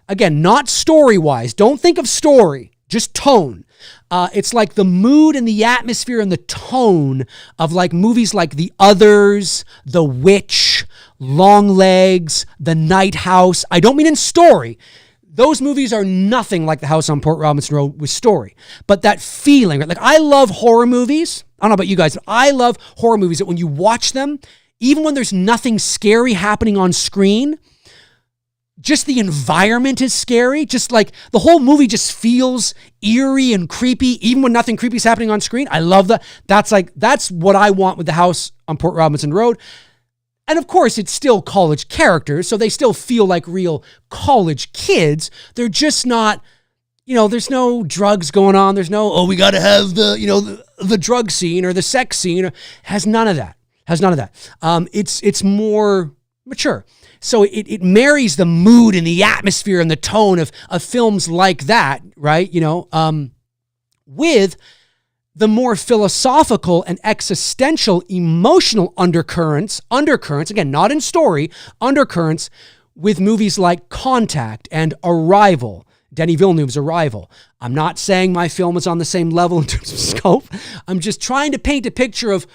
again, not story-wise. Don't think of story, just tone. It's like the mood and the atmosphere and the tone of like movies like The Others, The Witch, Longlegs, The Night House. I don't mean in story. Those movies are nothing like The House on Port Robinson Road with story. But that feeling, right? Like I love horror movies. I don't know about you guys, but I love horror movies that when you watch them, even when there's nothing scary happening on screen, just the environment is scary. Just like the whole movie just feels eerie and creepy, even when nothing creepy is happening on screen. I love that. That's what I want with The House on Port Robinson Road. And of course, it's still college characters, so they still feel like real college kids. They're just not, there's no drugs going on. There's no, we got to have the drug scene or the sex scene. Has none of that. It's more mature. So it marries the mood and the atmosphere and the tone of films like that, right? With the more philosophical and existential emotional undercurrents, again, not in story, undercurrents with movies like Contact and Arrival, Denis Villeneuve's Arrival. I'm not saying my film is on the same level in terms of scope. I'm just trying to paint a picture of,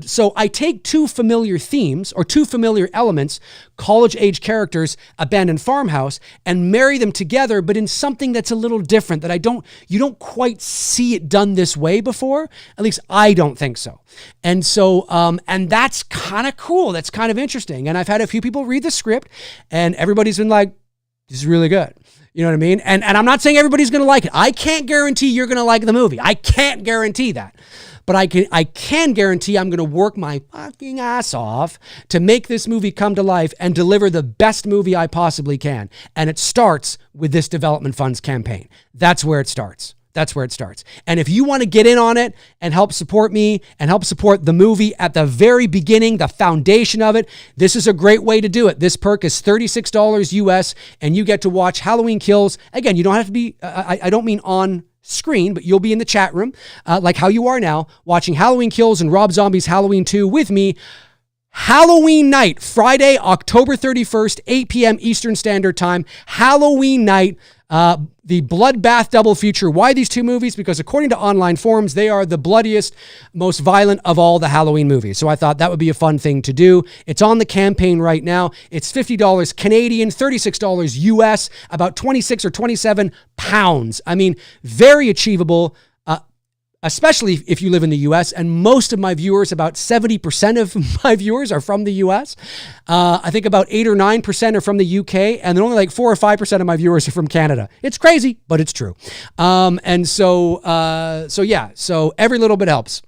so I take two familiar themes or two familiar elements, college age characters, abandoned farmhouse, and marry them together, but in something that's a little different that you don't quite see it done this way before. At least I don't think so. And so, and that's kind of cool. That's kind of interesting. And I've had a few people read the script and everybody's been like, this is really good. You know what I mean? And I'm not saying everybody's going to like it. I can't guarantee you're going to like the movie. I can't guarantee that. But I can guarantee I'm going to work my fucking ass off to make this movie come to life and deliver the best movie I possibly can. And it starts with this development funds campaign. That's where it starts. That's where it starts. And if you want to get in on it and help support me and help support the movie at the very beginning, the foundation of it, this is a great way to do it. This perk is $36 US, and you get to watch Halloween Kills. Again, you don't have to be, I don't mean on screen, but you'll be in the chat room, like how you are now, watching Halloween Kills and Rob Zombie's Halloween 2 with me. Halloween night, Friday, October 31st, 8 p.m. Eastern Standard Time. Halloween night. The bloodbath double feature. Why these two movies? Because according to online forums, they are the bloodiest, most violent of all the Halloween movies. So I thought that would be a fun thing to do. It's on the campaign right now. It's $50 Canadian, $36 US, about 26 or 27 pounds. I mean, very achievable. Especially if you live in the US, and most of my viewers, about 70% of my viewers are from the US. I think about 8 or 9% are from the UK, and then only like 4 or 5% of my viewers are from Canada. It's crazy, but it's true. So every little bit helps.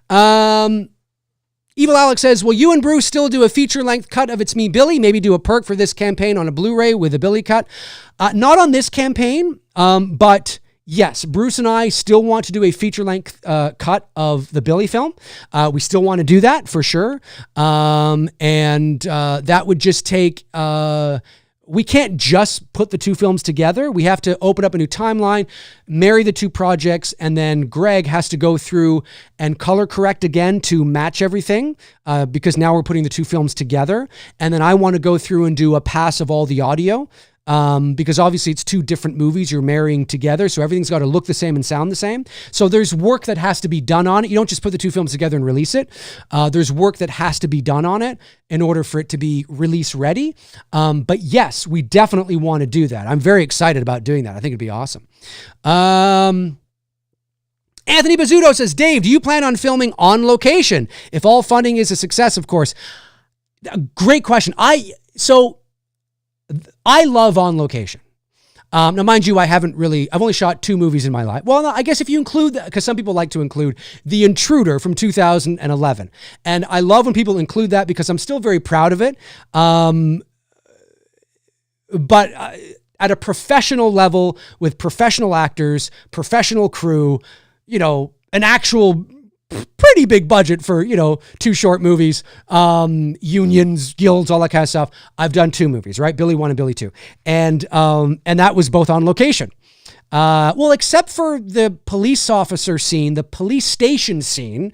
Evil Alex says, will you and Bruce still do a feature-length cut of It's Me, Billy? Maybe do a perk for this campaign on a Blu-ray with a Billy cut? Not on this campaign, but... yes, Bruce and I still want to do a feature-length cut of the Billy film. We still want to do that for sure. That would just take... we can't just put the two films together. We have to open up a new timeline, marry the two projects, and then Greg has to go through and color correct again to match everything because now we're putting the two films together. And then I want to go through and do a pass of all the audio. Because obviously it's two different movies you're marrying together, so everything's got to look the same and sound the same. So there's work that has to be done on it. You don't just put the two films together and release it. There's work that has to be done on it in order for it to be release ready. But yes, we definitely want to do that. I'm very excited about doing that. I think it'd be awesome. Anthony Bazzuto says, Dave, do you plan on filming on location? If all funding is a success, of course. Great question. I love on location. Now, mind you, I've only shot 2 movies in my life. Well, no, I guess if you include that, because some people like to include The Intruder from 2011. And I love when people include that because I'm still very proud of it. But at a professional level with professional actors, professional crew, an actual pretty big budget for, 2 short movies, unions, guilds, all that kind of stuff. I've done 2 movies, right? Billy 1 and Billy 2. And that was both on location. Well, except for the police officer scene, the police station scene,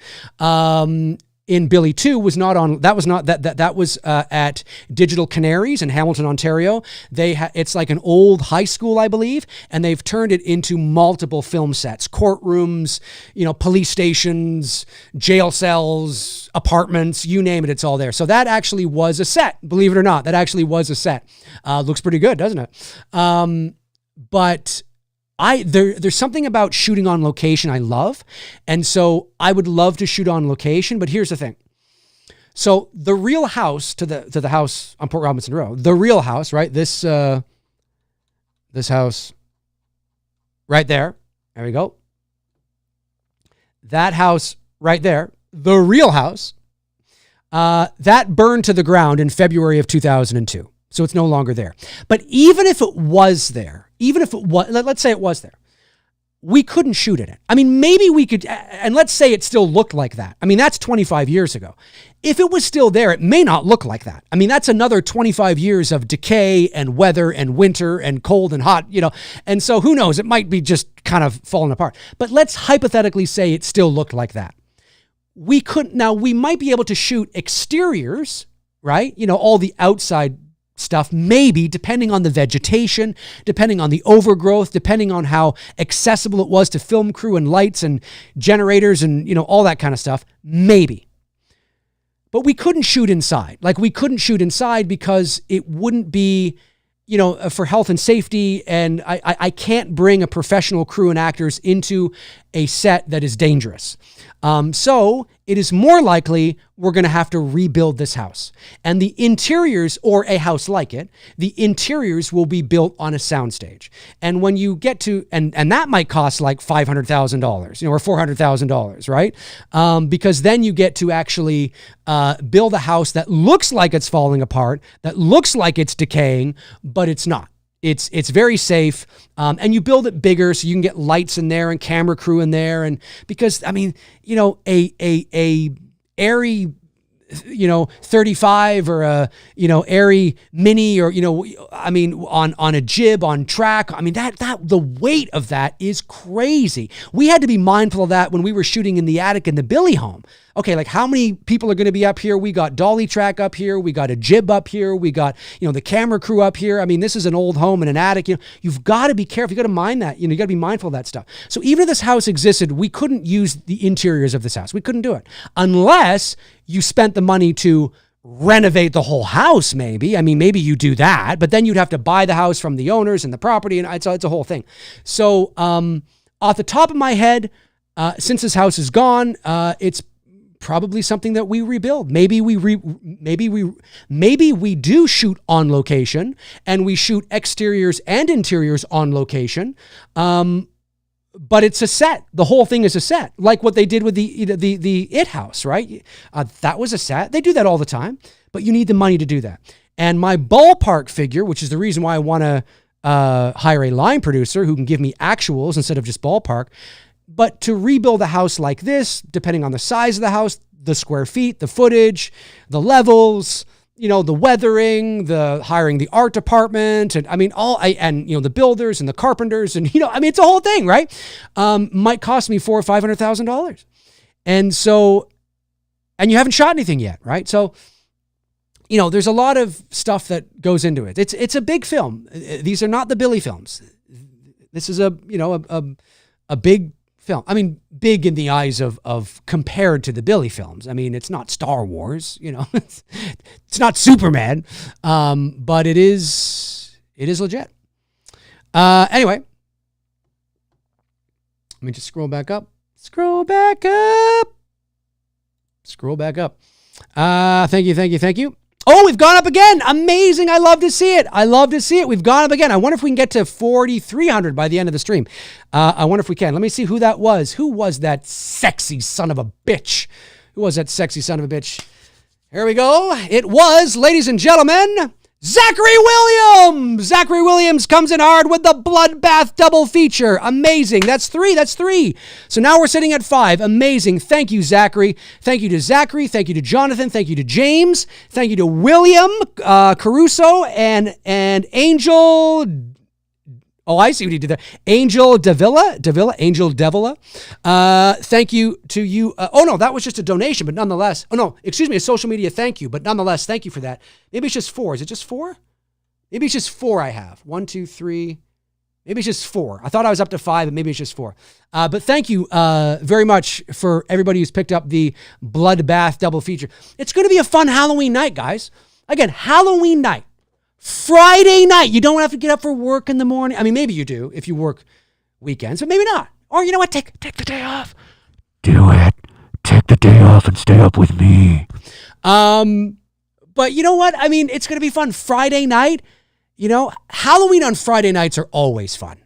in Billy 2 was not on, that was at Digital Canaries in Hamilton, Ontario. It's like an old high school, I believe, and they've turned it into multiple film sets, courtrooms, police stations, jail cells, apartments, you name it, it's all there. So that actually was a set, believe it or not, that actually was a set. Looks pretty good, doesn't it? But there's something about shooting on location I love. And so I would love to shoot on location, but here's the thing. So the real house to the house on Port Robinson Road, the real house, right? This house right there. There we go. That house right there, the real house, that burned to the ground in February of 2002. So it's no longer there. But even if it was there, let's say it was there, we couldn't shoot in it. I mean, maybe we could, and let's say it still looked like that. I mean, that's 25 years ago. If it was still there, it may not look like that. I mean, that's another 25 years of decay and weather and winter and cold and hot, and so who knows, it might be just kind of falling apart. But let's hypothetically say it still looked like that. Now we might be able to shoot exteriors, right? All the outside stuff, maybe, depending on the vegetation, depending on the overgrowth, depending on how accessible it was to film crew and lights and generators and, all that kind of stuff, maybe. But we couldn't shoot inside. We couldn't shoot inside because it wouldn't be, for health and safety, and I can't bring a professional crew and actors into a set that is dangerous. So it is more likely we're going to have to rebuild this house. And the interiors, or a house like it, the interiors will be built on a soundstage. And when you get to, and that might cost like $500,000, or $400,000, right? Because then you get to actually build a house that looks like it's falling apart, that looks like it's decaying, but it's not. It's very safe, and you build it bigger so you can get lights in there and camera crew in there, and because I mean, you know, a airy, you know, 35 or a, you know, airy mini, or, you know, I mean, on a jib, on track. I mean, that the weight of that is crazy. We had to be mindful of that when we were shooting in the attic in the Billy home. Okay, like how many people are going to be up here? We got dolly track up here. We got a jib up here. We got, you know, the camera crew up here. I mean, this is an old home in an attic. You know, you've got to be careful. You got to mind that. You know, you got to be mindful of that stuff. So even if this house existed, we couldn't use the interiors of this house. We couldn't do it unless you spent the money to renovate the whole house. Maybe. I mean, maybe you do that, but then you'd have to buy the house from the owners and the property, and it's a whole thing. So off the top of my head, since this house is gone, it's probably something that we rebuild. Maybe we do shoot on location, and we shoot exteriors and interiors on location. But it's a set. The whole thing is a set, like what they did with the It House, right? That was a set. They do that all the time, but you need the money to do that. And my ballpark figure, which is the reason why I want to hire a line producer who can give me actuals instead of just ballpark. But to rebuild a house like this, depending on the size of the house, the square feet, the footage, the levels, you know, the weathering, the hiring the art department, and I mean, you know, the builders and the carpenters, and, you know, I mean, it's a whole thing, right? Might cost me $400,000 or $500,000. And so, and you haven't shot anything yet, right? So, you know, there's a lot of stuff that goes into it. It's a big film. These are not the Billy films. This is a big film. I mean, big in the eyes of compared to the Billy films. I mean, it's not Star Wars, you know, it's not Superman, but it is legit. Anyway, let me just scroll back up. Thank you. Oh, we've gone up again. Amazing. I love to see it. We've gone up again. I wonder if we can get to 4,300 by the end of the stream. I wonder if we can. Let me see who that was. Who was that sexy son of a bitch? Here we go. It was, ladies and gentlemen, Zachary Williams. Zachary Williams comes in hard with the Bloodbath double feature. Amazing. That's three. So now we're sitting at 5. Amazing. Thank you, Zachary. Thank you to Zachary. Thank you to Jonathan. Thank you to James. Thank you to William Caruso and Angel. Oh, I see what he did there. Angel Davila. Thank you to you. Oh, no, that was just a donation, but nonetheless. Oh, no, excuse me, a social media thank you, but nonetheless, thank you for that. Maybe it's just 4. Is it just 4? Maybe it's just 4 I have. 1, 2, 3. Maybe it's just 4. I thought I was up to 5, but maybe it's just 4. But thank you very much for everybody who's picked up the Bloodbath double feature. It's going to be a fun Halloween night, guys. Again, Halloween night. Friday night. You don't have to get up for work in the morning. I mean, maybe you do if you work weekends, but maybe not. Or you know what? Take the day off. Do it. Take the day off and stay up with me. But you know what? I mean, it's going to be fun. Friday night, you know, Halloween on Friday nights are always fun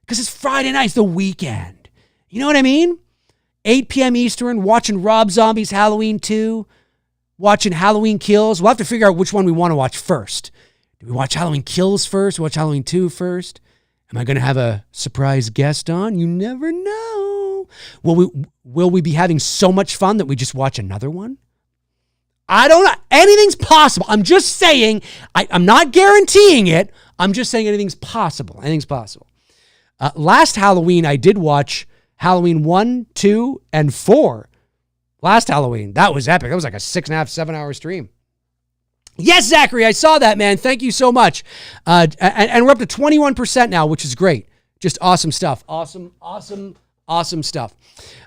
because it's Friday night, it's the weekend. You know what I mean? 8 p.m. Eastern, watching Rob Zombie's Halloween 2, watching Halloween Kills. We'll have to figure out which one we want to watch first. Do we watch Halloween Kills first? Watch Halloween 2 first? Am I going to have a surprise guest on? You never know. Will we be having so much fun that we just watch another one? I don't know. Anything's possible. I'm just saying. I'm not guaranteeing it. I'm just saying anything's possible. Last Halloween, I did watch Halloween 1, 2, and 4. Last Halloween. That was epic. That was like a 6.5, 7-hour stream. Yes, Zachary, I saw that, man. Thank you so much. And we're up to 21% now, which is great. Just awesome stuff. Awesome stuff.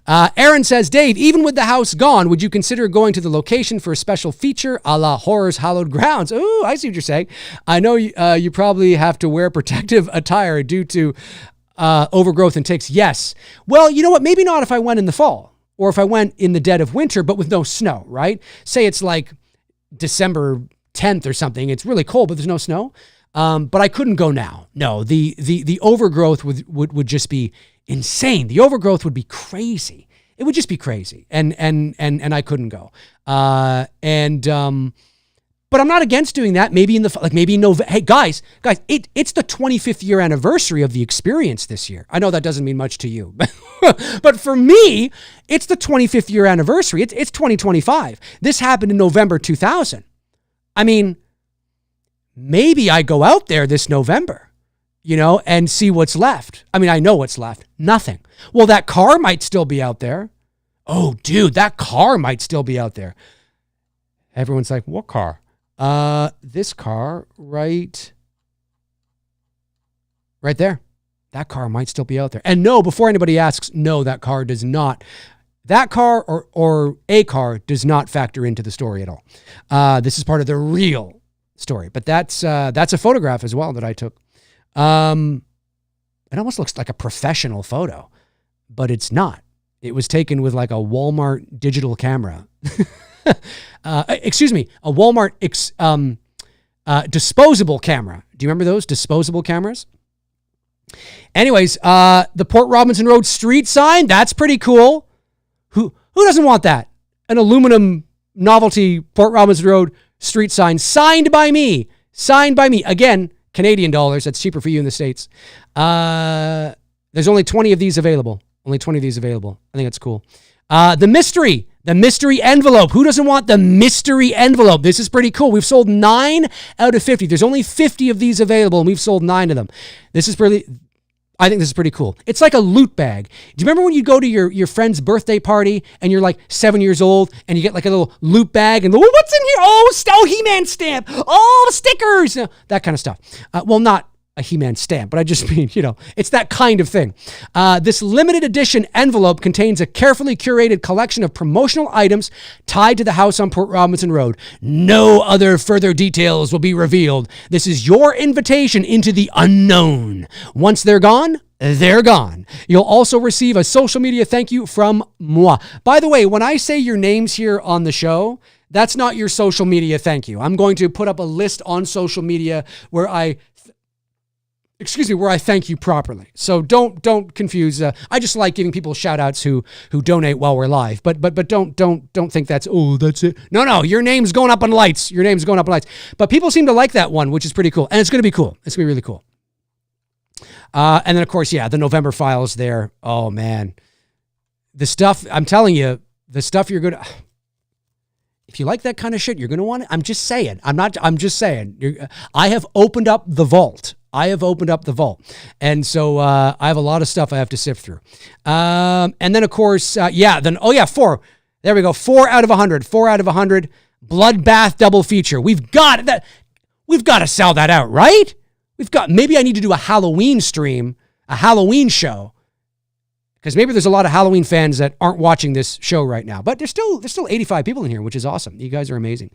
Aaron says, Dave, even with the house gone, would you consider going to the location for a special feature a la Horror's Hallowed Grounds? Ooh, I see what you're saying. I know you probably have to wear protective attire due to overgrowth and ticks. Yes. Well, you know what? Maybe not if I went in the fall or if I went in the dead of winter, but with no snow, right? Say it's like December 10th or something. It's really cold, but there's no snow. But I couldn't go now. No, the overgrowth would just be insane. The overgrowth would be crazy. It would just be crazy. And I couldn't go. But I'm not against doing that. Maybe maybe in November. Hey, guys, it's the 25th year anniversary of the experience this year. I know that doesn't mean much to you, but for me, it's the 25th year anniversary. It's 2025. This happened in November 2000. I mean, maybe I go out there this November, and see what's left. I mean, I know what's left. Nothing. Well, that car might still be out there. Oh, dude, that car might still be out there. Everyone's like, what car? This car right there. That car might still be out there. And no, before anybody asks, no, that car does not. That car or a car does not factor into the story at all. This is part of the real story. But that's a photograph as well that I took. It almost looks like a professional photo, but it's not. It was taken with like a Walmart digital camera. Excuse me, a Walmart disposable camera. Do you remember those disposable cameras? Anyways, the Port Robinson Road street sign, that's pretty cool. Who doesn't want that? An aluminum novelty Port Robinson Road street sign signed by me. Again, Canadian dollars. That's cheaper for you in the States. There's only 20 of these available. I think that's cool. The mystery envelope. Who doesn't want the mystery envelope? This is pretty cool. We've sold 9 out of 50. There's only 50 of these available, and we've sold 9 of them. I think this is pretty cool. It's like a loot bag. Do you remember when you go to your friend's birthday party and you're like 7 years old and you get like a little loot bag and what's in here? Oh, He-Man stamp. Oh, stickers. That kind of stuff. Well, not a He-Man stamp, but I just mean, it's that kind of thing. This limited edition envelope contains a carefully curated collection of promotional items tied to the house on Port Robinson Road. No other further details will be revealed. This is your invitation into the unknown. Once they're gone, they're gone. You'll also receive a social media thank you from moi. By the way, when I say your names here on the show, that's not your social media thank you. I'm going to put up a list on social media where I thank you properly. So don't confuse. I just like giving people shout outs who donate while we're live. But don't think that's it. No, your name's going up on lights. But people seem to like that one, which is pretty cool. And it's going to be cool. It's going to be really cool. And then of course, the November files there. Oh man. The stuff, I'm telling you, the stuff you're going to, if you like that kind of shit, you're going to want it. I'm just saying. I have opened up the vault. And so I have a lot of stuff I have to sift through. And then, of course, 4. There we go. 4 out of 100. 4 out of 100. Bloodbath double feature. We've got that. We've got to sell that out, right? Maybe I need to do a Halloween stream, a Halloween show. Because maybe there's a lot of Halloween fans that aren't watching this show right now. But there's still 85 people in here, which is awesome. You guys are amazing.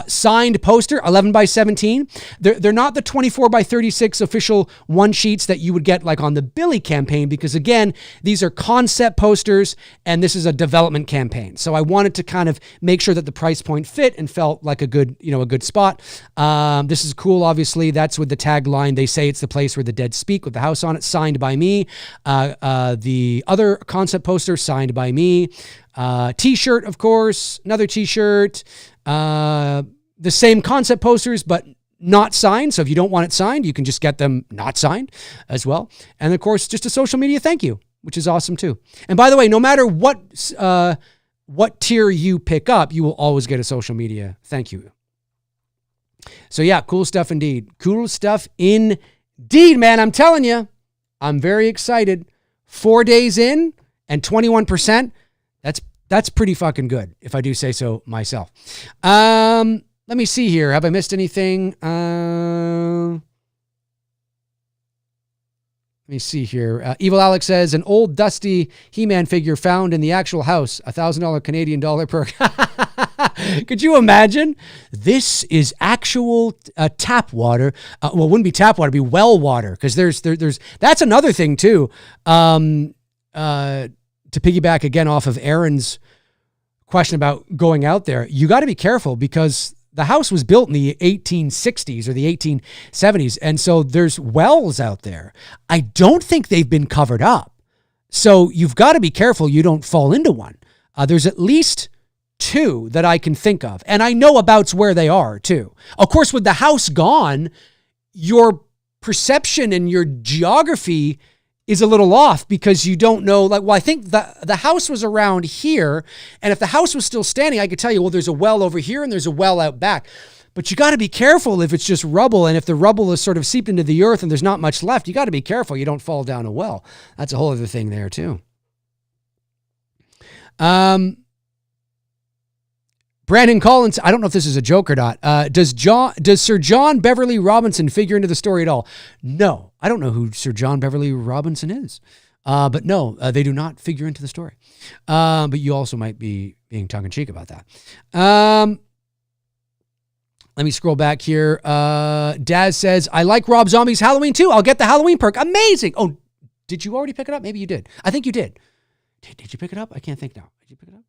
Signed poster, 11 by 17. They're not the 24 by 36 official one sheets that you would get like on the Billy campaign, because again, these are concept posters and this is a development campaign. So I wanted to kind of make sure that the price point fit and felt like a good spot. This is cool. Obviously that's with the tagline. They say it's the place where the dead speak, with the house on it, signed by me. The other concept poster, signed by me. T-shirt, of course, another T-shirt. The same concept posters, but not signed. So if you don't want it signed, you can just get them not signed as well. And of course, just a social media thank you, which is awesome too. And by the way, no matter what tier you pick up, you will always get a social media thank you. So yeah, cool stuff indeed. Cool stuff indeed, man. I'm telling you, I'm very excited. 4 days in and 21%. That's pretty fucking good, if I do say so myself. Let me see here. Have I missed anything? Let me see here. Evil Alex says, an old dusty He-Man figure found in the actual house. $1,000 Canadian dollar per. Could you imagine? This is actual tap water. Well, it wouldn't be tap water, it'd be well water. Because there's that's another thing too. To piggyback again off of Aaron's question about going out there, you got to be careful because the house was built in the 1860s or the 1870s. And so there's wells out there. I don't think they've been covered up. So you've got to be careful you don't fall into one. There's at least two that I can think of. And I know about where they are too. Of course, with the house gone, your perception and your geography is a little off because you don't know, like, well, I think the house was around here. And if the house was still standing, I could tell you, well, there's a well over here and there's a well out back. But you got to be careful if it's just rubble. And if the rubble is sort of seeped into the earth and there's not much left, you got to be careful you don't fall down a well. That's a whole other thing there too. Brandon Collins, I don't know if this is a joke or not. Does Sir John Beverly Robinson figure into the story at all? No, I don't know who Sir John Beverly Robinson is. But no, they do not figure into the story. But you also might be being tongue-in-cheek about that. Let me scroll back here. Daz says, I like Rob Zombie's Halloween too. I'll get the Halloween perk. Amazing. Oh, did you already pick it up? Maybe you did. I think you did. Did you pick it up? I can't think now. Did you pick it up?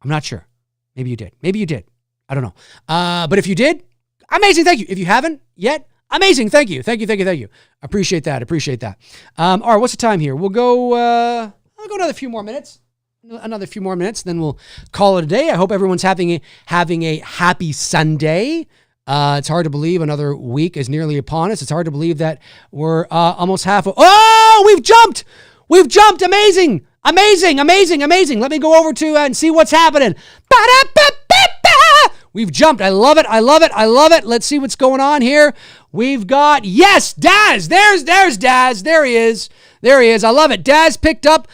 I'm not sure. Maybe you did. Maybe you did. I don't know. But if you did, amazing. Thank you. If you haven't yet, amazing. Thank you. Thank you. Appreciate that. All right. What's the time here? I'll go another few more minutes. Then we'll call it a day. I hope everyone's having a happy Sunday. It's hard to believe another week is nearly upon us. It's hard to believe that we're almost Oh, we've jumped. Amazing. Let me go over to and see what's happening. We've jumped. I love it. Let's see what's going on here. We've got, yes, Daz. There's Daz. There he is. I love it. Daz picked up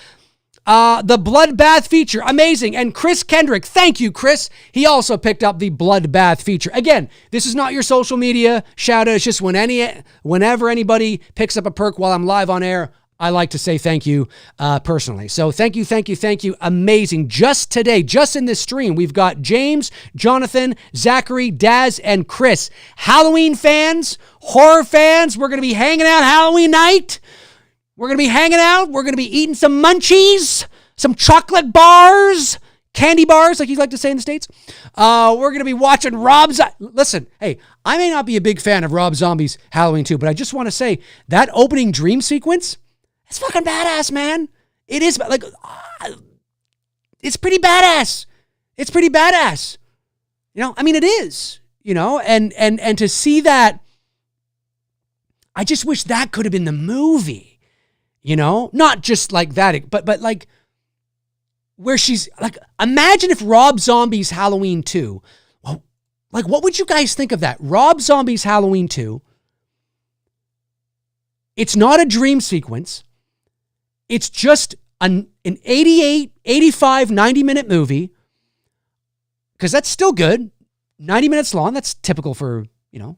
the bloodbath feature. Amazing. And Chris Kendrick. Thank you, Chris. He also picked up the bloodbath feature. Again, this is not your social media shout out. It's just whenever anybody picks up a perk while I'm live on air, I like to say thank you personally. So thank you. Amazing. Just today, just in this stream, we've got James, Jonathan, Zachary, Daz, and Chris. Halloween fans, horror fans, we're going to be hanging out Halloween night. We're going to be hanging out. We're going to be eating some munchies, some chocolate bars, candy bars, like you like to say in the States. We're going to be watching Listen, hey, I may not be a big fan of Rob Zombie's Halloween 2, but I just want to say that opening dream sequence, it's fucking badass, man. It is like, it's pretty badass. You know, I mean, it is, you know, and to see that, I just wish that could have been the movie, you know, not just like that, but like where she's like, imagine if Rob Zombie's Halloween 2, well, like, what would you guys think of that? Rob Zombie's Halloween 2. It's not a dream sequence. It's just an 88, 85, 90-minute movie, because that's still good. 90 minutes long. That's typical for, you know,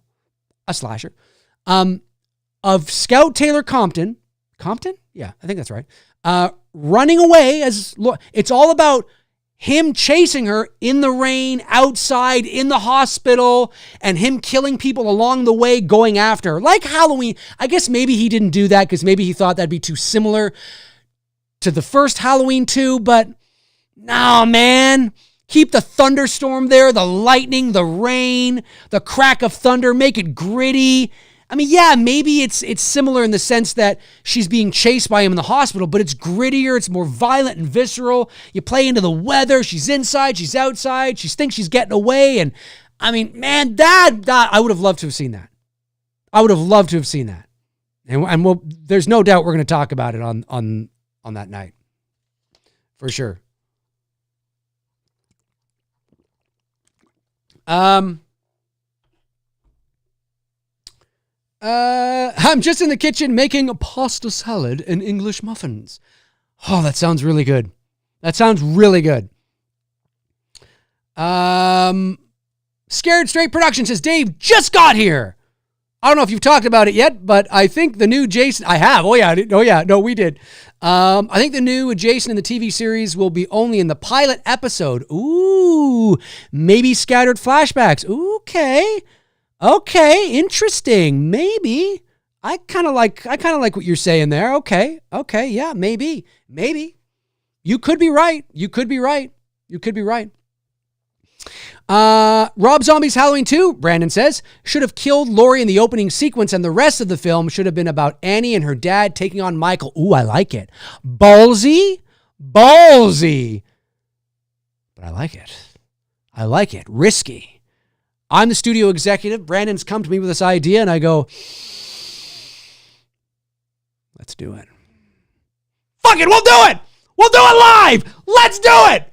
a slasher. Of Scout Taylor Compton? Yeah, I think that's right. Running away it's all about him chasing her in the rain, outside, in the hospital, and him killing people along the way, going after her. Like Halloween. I guess maybe he didn't do that because maybe he thought that'd be too similar to the first Halloween 2, but no, man. Keep the thunderstorm there, the lightning, the rain, the crack of thunder, make it gritty. I mean, yeah, maybe it's similar in the sense that she's being chased by him in the hospital, but it's grittier, it's more violent and visceral. You play into the weather, she's inside, she's outside, she thinks she's getting away, and I mean, man, that I would have loved to have seen that. And we'll, there's no doubt we're going to talk about it on that night. For sure. I'm just in the kitchen making a pasta salad and English muffins. Oh, that sounds really good. Scared Straight Production says, Dave just got here. I don't know if you've talked about it yet, but I think the new Jason, I have. Oh yeah. No, we did. I think the new Jason in the TV series will be only in the pilot episode. Ooh, maybe scattered flashbacks. Okay, interesting. Maybe. I kind of like what you're saying there. Okay, yeah, maybe. You could be right. Rob Zombie's Halloween 2, Brandon says, should have killed Laurie in the opening sequence, and the rest of the film should have been about Annie and her dad taking on Michael. Ooh, I like it. Ballsy. but I like it. I like it. Risky. I'm the studio executive. Brandon's come to me with this idea, and I go, let's do it. Fuck it, we'll do it! We'll do it live! Let's do it!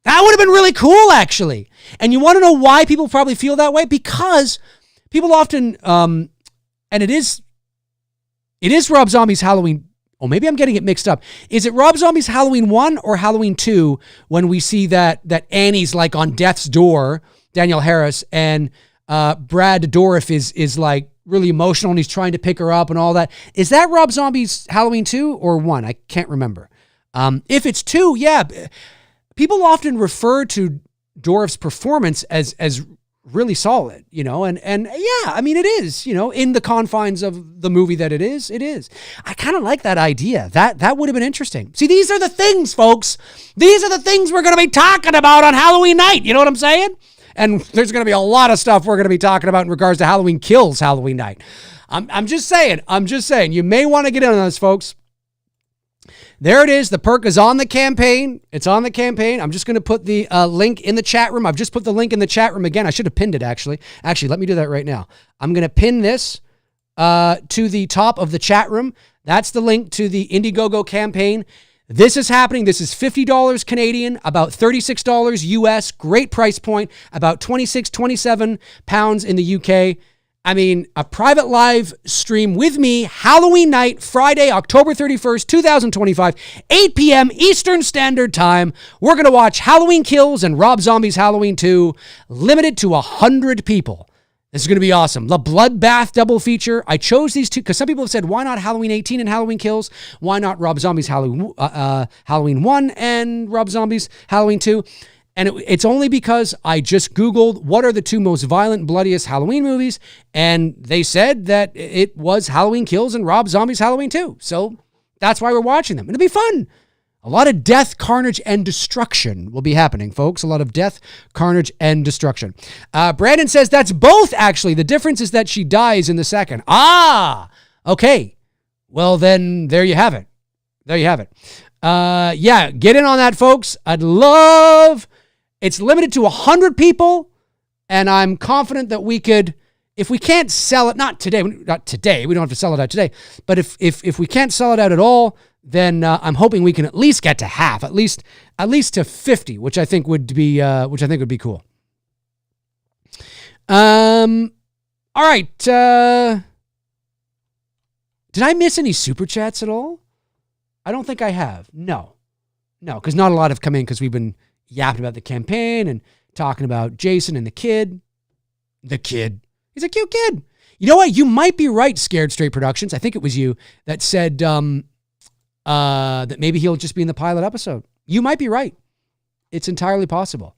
That would have been really cool, actually. And you want to know why people probably feel that way? Because people often, and it is Rob Zombie's Halloween. Oh, maybe I'm getting it mixed up. Is it Rob Zombie's Halloween 1 or Halloween 2 when we see that Annie's like on death's door, Danielle Harris, and Brad Dourif is like really emotional and he's trying to pick her up and all that. Is that Rob Zombie's Halloween 2 or 1? I can't remember. If it's 2, yeah. People often refer to Dourif's performance as really solid, and yeah, I mean, it is, in the confines of the movie that it is. I kind of like that idea. That would have been interesting. See, these are the things, folks. These are the things we're going to be talking about on Halloween night. You know what I'm saying? And there's going to be a lot of stuff we're going to be talking about in regards to Halloween Kills Halloween night. I'm just saying. You may want to get in on this, folks. There it is. The perk is on the campaign. It's on the campaign. I'm just going to put the link in the chat room. I've just put the link in the chat room again. I should have pinned it, actually. Actually, let me do that right now. I'm going to pin this to the top of the chat room. That's the link to the Indiegogo campaign. This is happening. This is $50 Canadian, about $36 US. Great price point. About 26, 27 pounds in the UK. I mean, a private live stream with me, Halloween night, Friday, October 31st, 2025, 8 p.m. Eastern Standard Time. We're going to watch Halloween Kills and Rob Zombie's Halloween 2, limited to 100 people. This is going to be awesome. The Bloodbath double feature. I chose these two because some people have said, why not Halloween 18 and Halloween Kills? Why not Rob Zombie's Halloween 1 and Rob Zombie's Halloween 2? And it's only because I just Googled what are the two most violent, bloodiest Halloween movies, and they said that it was Halloween Kills and Rob Zombie's Halloween 2. So that's why we're watching them. It'll be fun. A lot of death, carnage, and destruction will be happening, folks. A lot of death, carnage, and destruction. Brandon says that's both, actually. The difference is that she dies in the second. Ah, okay. Well, then there you have it. There you have it. Yeah, get in on that, folks. I'd love... It's limited to 100 people, and I'm confident that we could, if we can't sell it, not today, we don't have to sell it out today, but if we can't sell it out at all, then I'm hoping we can at least get to half, at least to 50, which I think would be cool. All right. Did I miss any super chats at all? I don't think I have. No, because not a lot have come in because we've been yapping about the campaign and talking about Jason and the kid. The kid. He's a cute kid. You know what? You might be right, Scared Straight Productions. I think it was you that said that maybe he'll just be in the pilot episode. You might be right. It's entirely possible.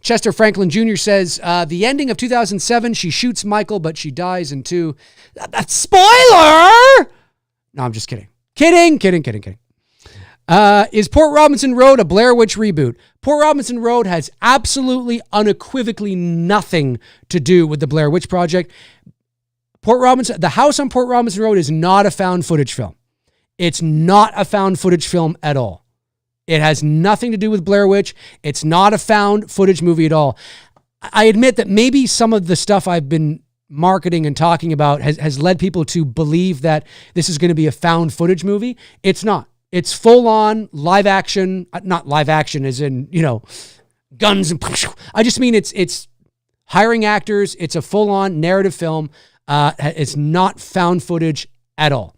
Chester Franklin Jr. says, the ending of 2007, she shoots Michael, but she dies in 2. Spoiler! No, I'm just kidding. Kidding. Is Port Robinson Road a Blair Witch reboot? Port Robinson Road has absolutely, unequivocally nothing to do with the Blair Witch Project. The house on Port Robinson Road is not a found footage film. It's not a found footage film at all. It has nothing to do with Blair Witch. It's not a found footage movie at all. I admit that maybe some of the stuff I've been marketing and talking about has led people to believe that this is going to be a found footage movie. It's not. It's full on live action, not live action as in, guns and I just mean it's hiring actors. It's a full on narrative film. It's not found footage at all.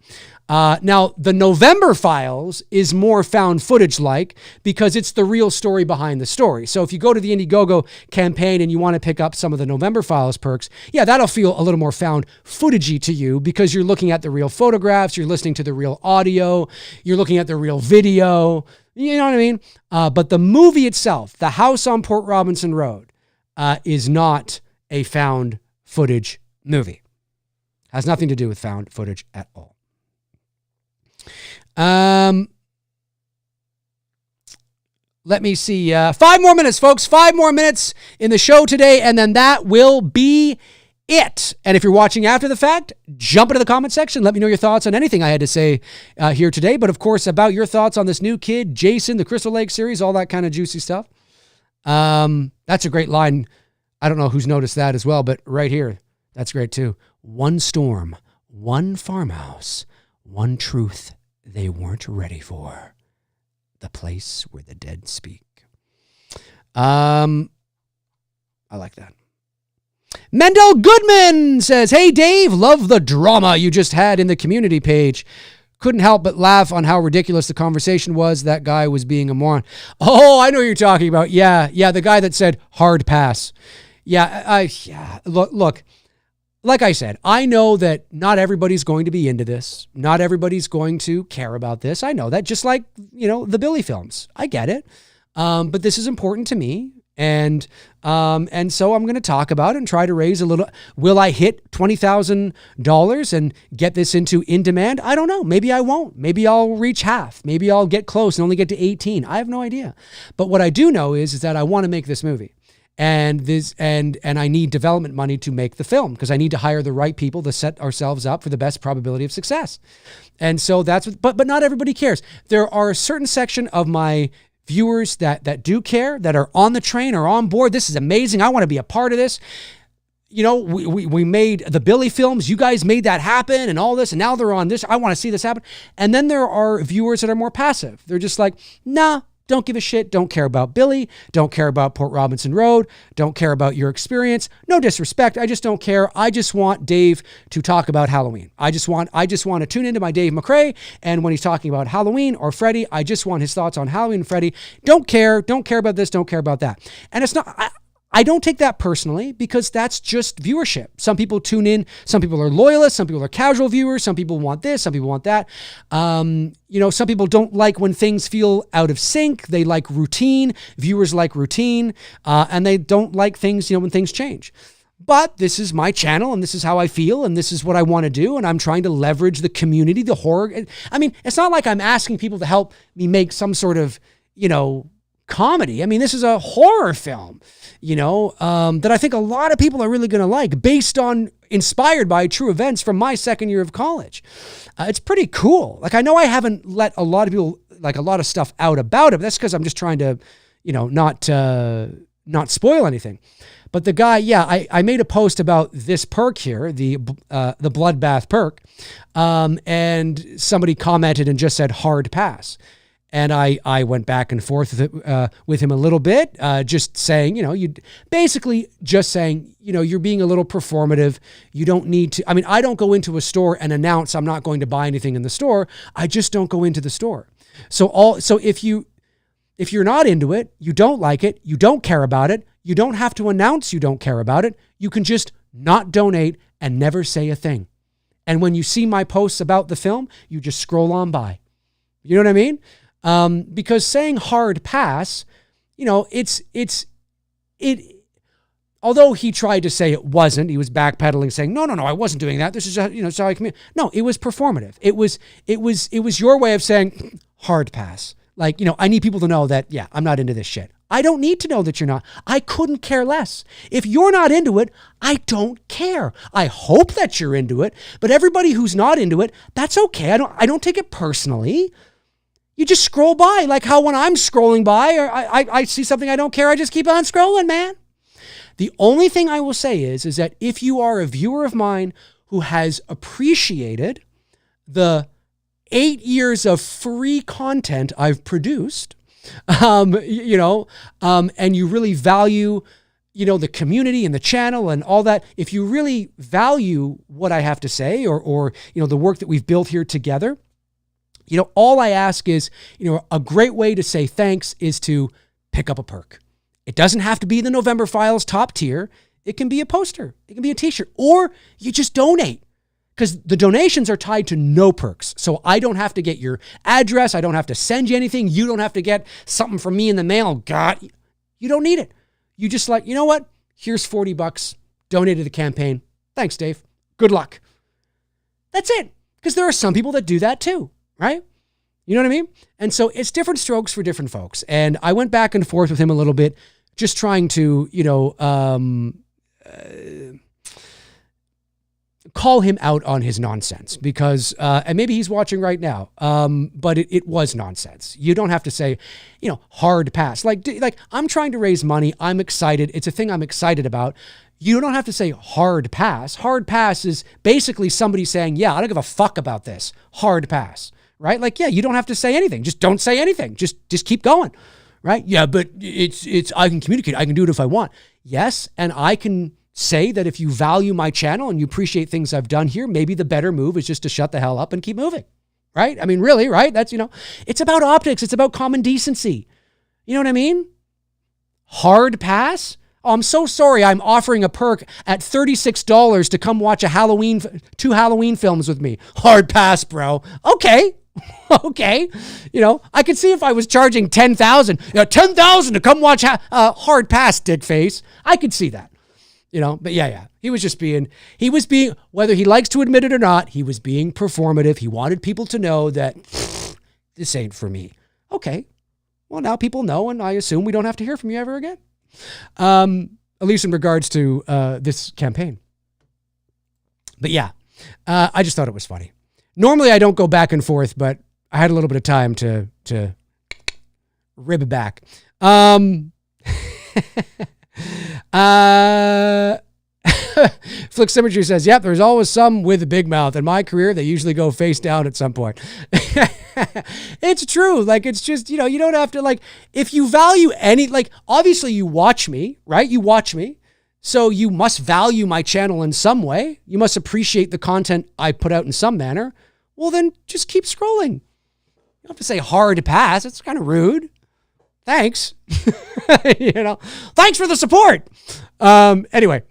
Now, the November Files is more found footage like because it's the real story behind the story. So if you go to the Indiegogo campaign and you want to pick up some of the November Files perks, yeah, that'll feel a little more found footagey to you because you're looking at the real photographs, you're listening to the real audio, you're looking at the real video. You know what I mean? But the movie itself, The House on Port Robinson Road, is not a found footage movie. Has nothing to do with found footage at all. Let me see. 5 more minutes, folks. 5 more minutes in the show today, and then that will be it. And if you're watching after the fact, jump into the comment section. Let me know your thoughts on anything I had to say here today. But of course, about your thoughts on this new kid, Jason, the Crystal Lake series, all that kind of juicy stuff. That's a great line. I don't know who's noticed that as well, but right here, that's great too. One storm, one farmhouse, one truth they weren't ready for. The place where the dead speak. I like that. Mendel Goodman says, hey, Dave, love the drama you just had in the community page. Couldn't help but laugh on how ridiculous the conversation was. That guy was being a moron. Oh, I know what you're talking about. Yeah, the guy that said hard pass. Yeah, look, like I said, I know that not everybody's going to be into this. Not everybody's going to care about this. I know that, just like, the Billy films. I get it. But this is important to me. And so I'm going to talk about it and try to raise a little. Will I hit $20,000 and get this into in demand? I don't know. Maybe I won't. Maybe I'll reach half. Maybe I'll get close and only get to 18. I have no idea. But what I do know is that I want to make this movie. And I need development money to make the film, because I need to hire the right people to set ourselves up for the best probability of success. And so that's what, but not everybody cares. There are a certain section of my viewers that do care, that are on the train or on board. This is amazing. I want to be a part of this. We made the Billy films. You guys made that happen and all this, and now they're on this. I want to see this happen. And then there are viewers that are more passive. They're just like, nah, don't give a shit. Don't care about Billy. Don't care about Port Robinson Road. Don't care about your experience. No disrespect. I just don't care. I just want Dave to talk about Halloween. I just want to tune into my Dave McRae. And when he's talking about Halloween or Freddy, I just want his thoughts on Halloween and Freddy. Don't care about this. Don't care about that. And it's not, I don't take that personally, because that's just viewership. Some people tune in. Some people are loyalists. Some people are casual viewers. Some people want this. Some people want that. Some people don't like when things feel out of sync. They like routine. Viewers like routine. And they don't like things, when things change. But this is my channel, and this is how I feel, and this is what I want to do. And I'm trying to leverage the community, the horror. I mean, it's not like I'm asking people to help me make some sort of, comedy. I mean, this is a horror film, that I think a lot of people are really going to like, inspired by true events from my second year of college. It's pretty cool. Like, I know I haven't let a lot of people, like, a lot of stuff out about it, but that's because I'm just trying to, not spoil anything. But the guy, I made a post about this perk here, the bloodbath perk, and somebody commented and just said hard pass. And I went back and forth with him a little bit, just saying, you basically just saying, you're being a little performative. You don't need to. I mean, I don't go into a store and announce I'm not going to buy anything in the store. I just don't go into the store. So if you're not into it, you don't like it, you don't care about it, you don't have to announce you don't care about it. You can just not donate and never say a thing. And when you see my posts about the film, you just scroll on by. You know what I mean? Because saying hard pass, although he tried to say it wasn't, he was backpedaling saying, no, I wasn't doing that. This is, it's how I communicate. No, it was performative. It was your way of saying hard pass. Like, I need people to know that, I'm not into this shit. I don't need to know that you're not. I couldn't care less. If you're not into it, I don't care. I hope that you're into it, but everybody who's not into it, that's okay. I don't take it personally. You just scroll by, like how when I'm scrolling by or I see something I don't care, I just keep on scrolling, man. The only thing I will say is that if you are a viewer of mine who has appreciated the 8 years of free content I've produced, and you really value, the community and the channel and all that, if you really value what I have to say or the work that we've built here together, all I ask is, a great way to say thanks is to pick up a perk. It doesn't have to be the November Files top tier. It can be a poster. It can be a t-shirt, or you just donate, because the donations are tied to no perks. So I don't have to get your address. I don't have to send you anything. You don't have to get something from me in the mail. God, you don't need it. You just like, you know what? Here's $40. Donate to the campaign. Thanks, Dave. Good luck. That's it. Because there are some people that do that too. Right? You know what I mean? And so it's different strokes for different folks. And I went back and forth with him a little bit, just trying to, call him out on his nonsense because, and maybe he's watching right now, but it was nonsense. You don't have to say, hard pass. Like I'm trying to raise money. I'm excited. It's a thing I'm excited about. You don't have to say hard pass. Hard pass is basically somebody saying, yeah, I don't give a fuck about this. Hard pass, right? Like, yeah, you don't have to say anything. Just don't say anything. Just keep going, right? Yeah, but it's I can communicate. I can do it if I want. Yes, and I can say that if you value my channel and you appreciate things I've done here, maybe the better move is just to shut the hell up and keep moving, right? I mean, really, right? That's, it's about optics. It's about common decency. You know what I mean? Hard pass? Oh, I'm so sorry. I'm offering a perk at $36 to come watch two Halloween films with me. Hard pass, bro. Okay. Okay. I could see if I was charging $10,000 to come watch hard pass, dick face. I could see that. But yeah. He was being, whether he likes to admit it or not, he was being performative. He wanted people to know that this ain't for me. Okay. Well, now people know, and I assume we don't have to hear from you ever again. At least in regards to this campaign. But yeah, I just thought it was funny. Normally I don't go back and forth, but I had a little bit of time to rib back. Flick Symmetry says, yep, there's always some with a big mouth. In my career, they usually go face down at some point. It's true. Like, it's just, you don't have to, if you value obviously you watch me, right? You watch me. So you must value my channel in some way. You must appreciate the content I put out in some manner. Well, then just keep scrolling. You don't have to say hard pass. It's kind of rude. Thanks. Thanks for the support. Anyway,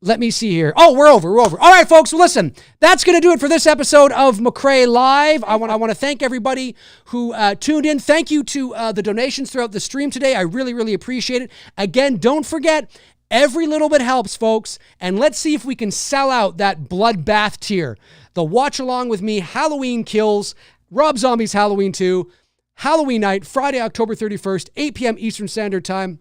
let me see here. Oh, we're over. All right, folks. Well, listen, that's going to do it for this episode of McRae Live. I want to thank everybody who tuned in. Thank you to the donations throughout the stream today. I really, really appreciate it. Again, don't forget, every little bit helps, folks. And let's see if we can sell out that bloodbath tier. The Watch Along With Me Halloween Kills, Rob Zombie's Halloween 2, Halloween night, Friday, October 31st, 8 p.m. Eastern Standard Time.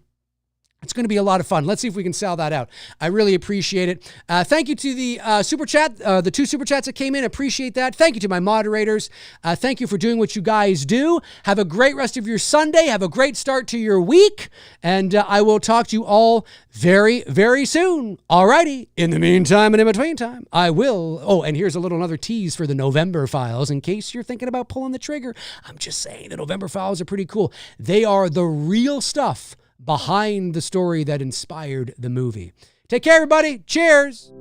It's going to be a lot of fun. Let's see if we can sell that out. I really appreciate it. Thank you to the super chat, the 2 super chats that came in. Appreciate that. Thank you to my moderators. Thank you for doing what you guys do. Have a great rest of your Sunday. Have a great start to your week. And I will talk to you all very, very soon. Alrighty. In the meantime and in between time, I will. Oh, and here's another tease for the November files in case you're thinking about pulling the trigger. I'm just saying the November files are pretty cool. They are the real stuff behind the story that inspired the movie. Take care, everybody. Cheers.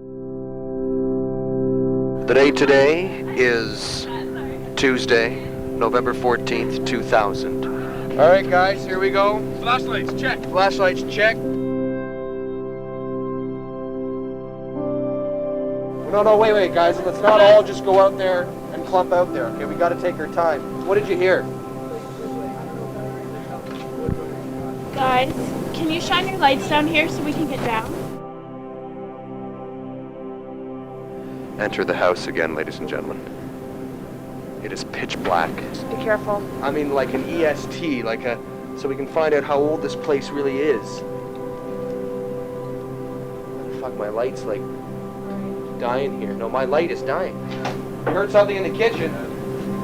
The day today is Tuesday, November 14th, 2000. All right, guys, here we go. Flashlights, check. Flashlights, check. No, wait, guys. Let's not all just go out there and clump out there, okay? We got to take our time. What did you hear? Guys, can you shine your lights down here so we can get down? Enter the house again, ladies and gentlemen. It is pitch black. Just be careful. I mean, like an EST, so we can find out how old this place really is. Fuck, my light's dying here. No, my light is dying. You heard something in the kitchen?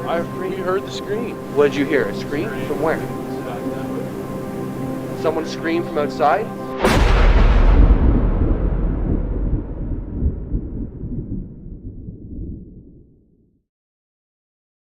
I heard the scream. What did you hear? A scream? From where? Someone screamed from outside?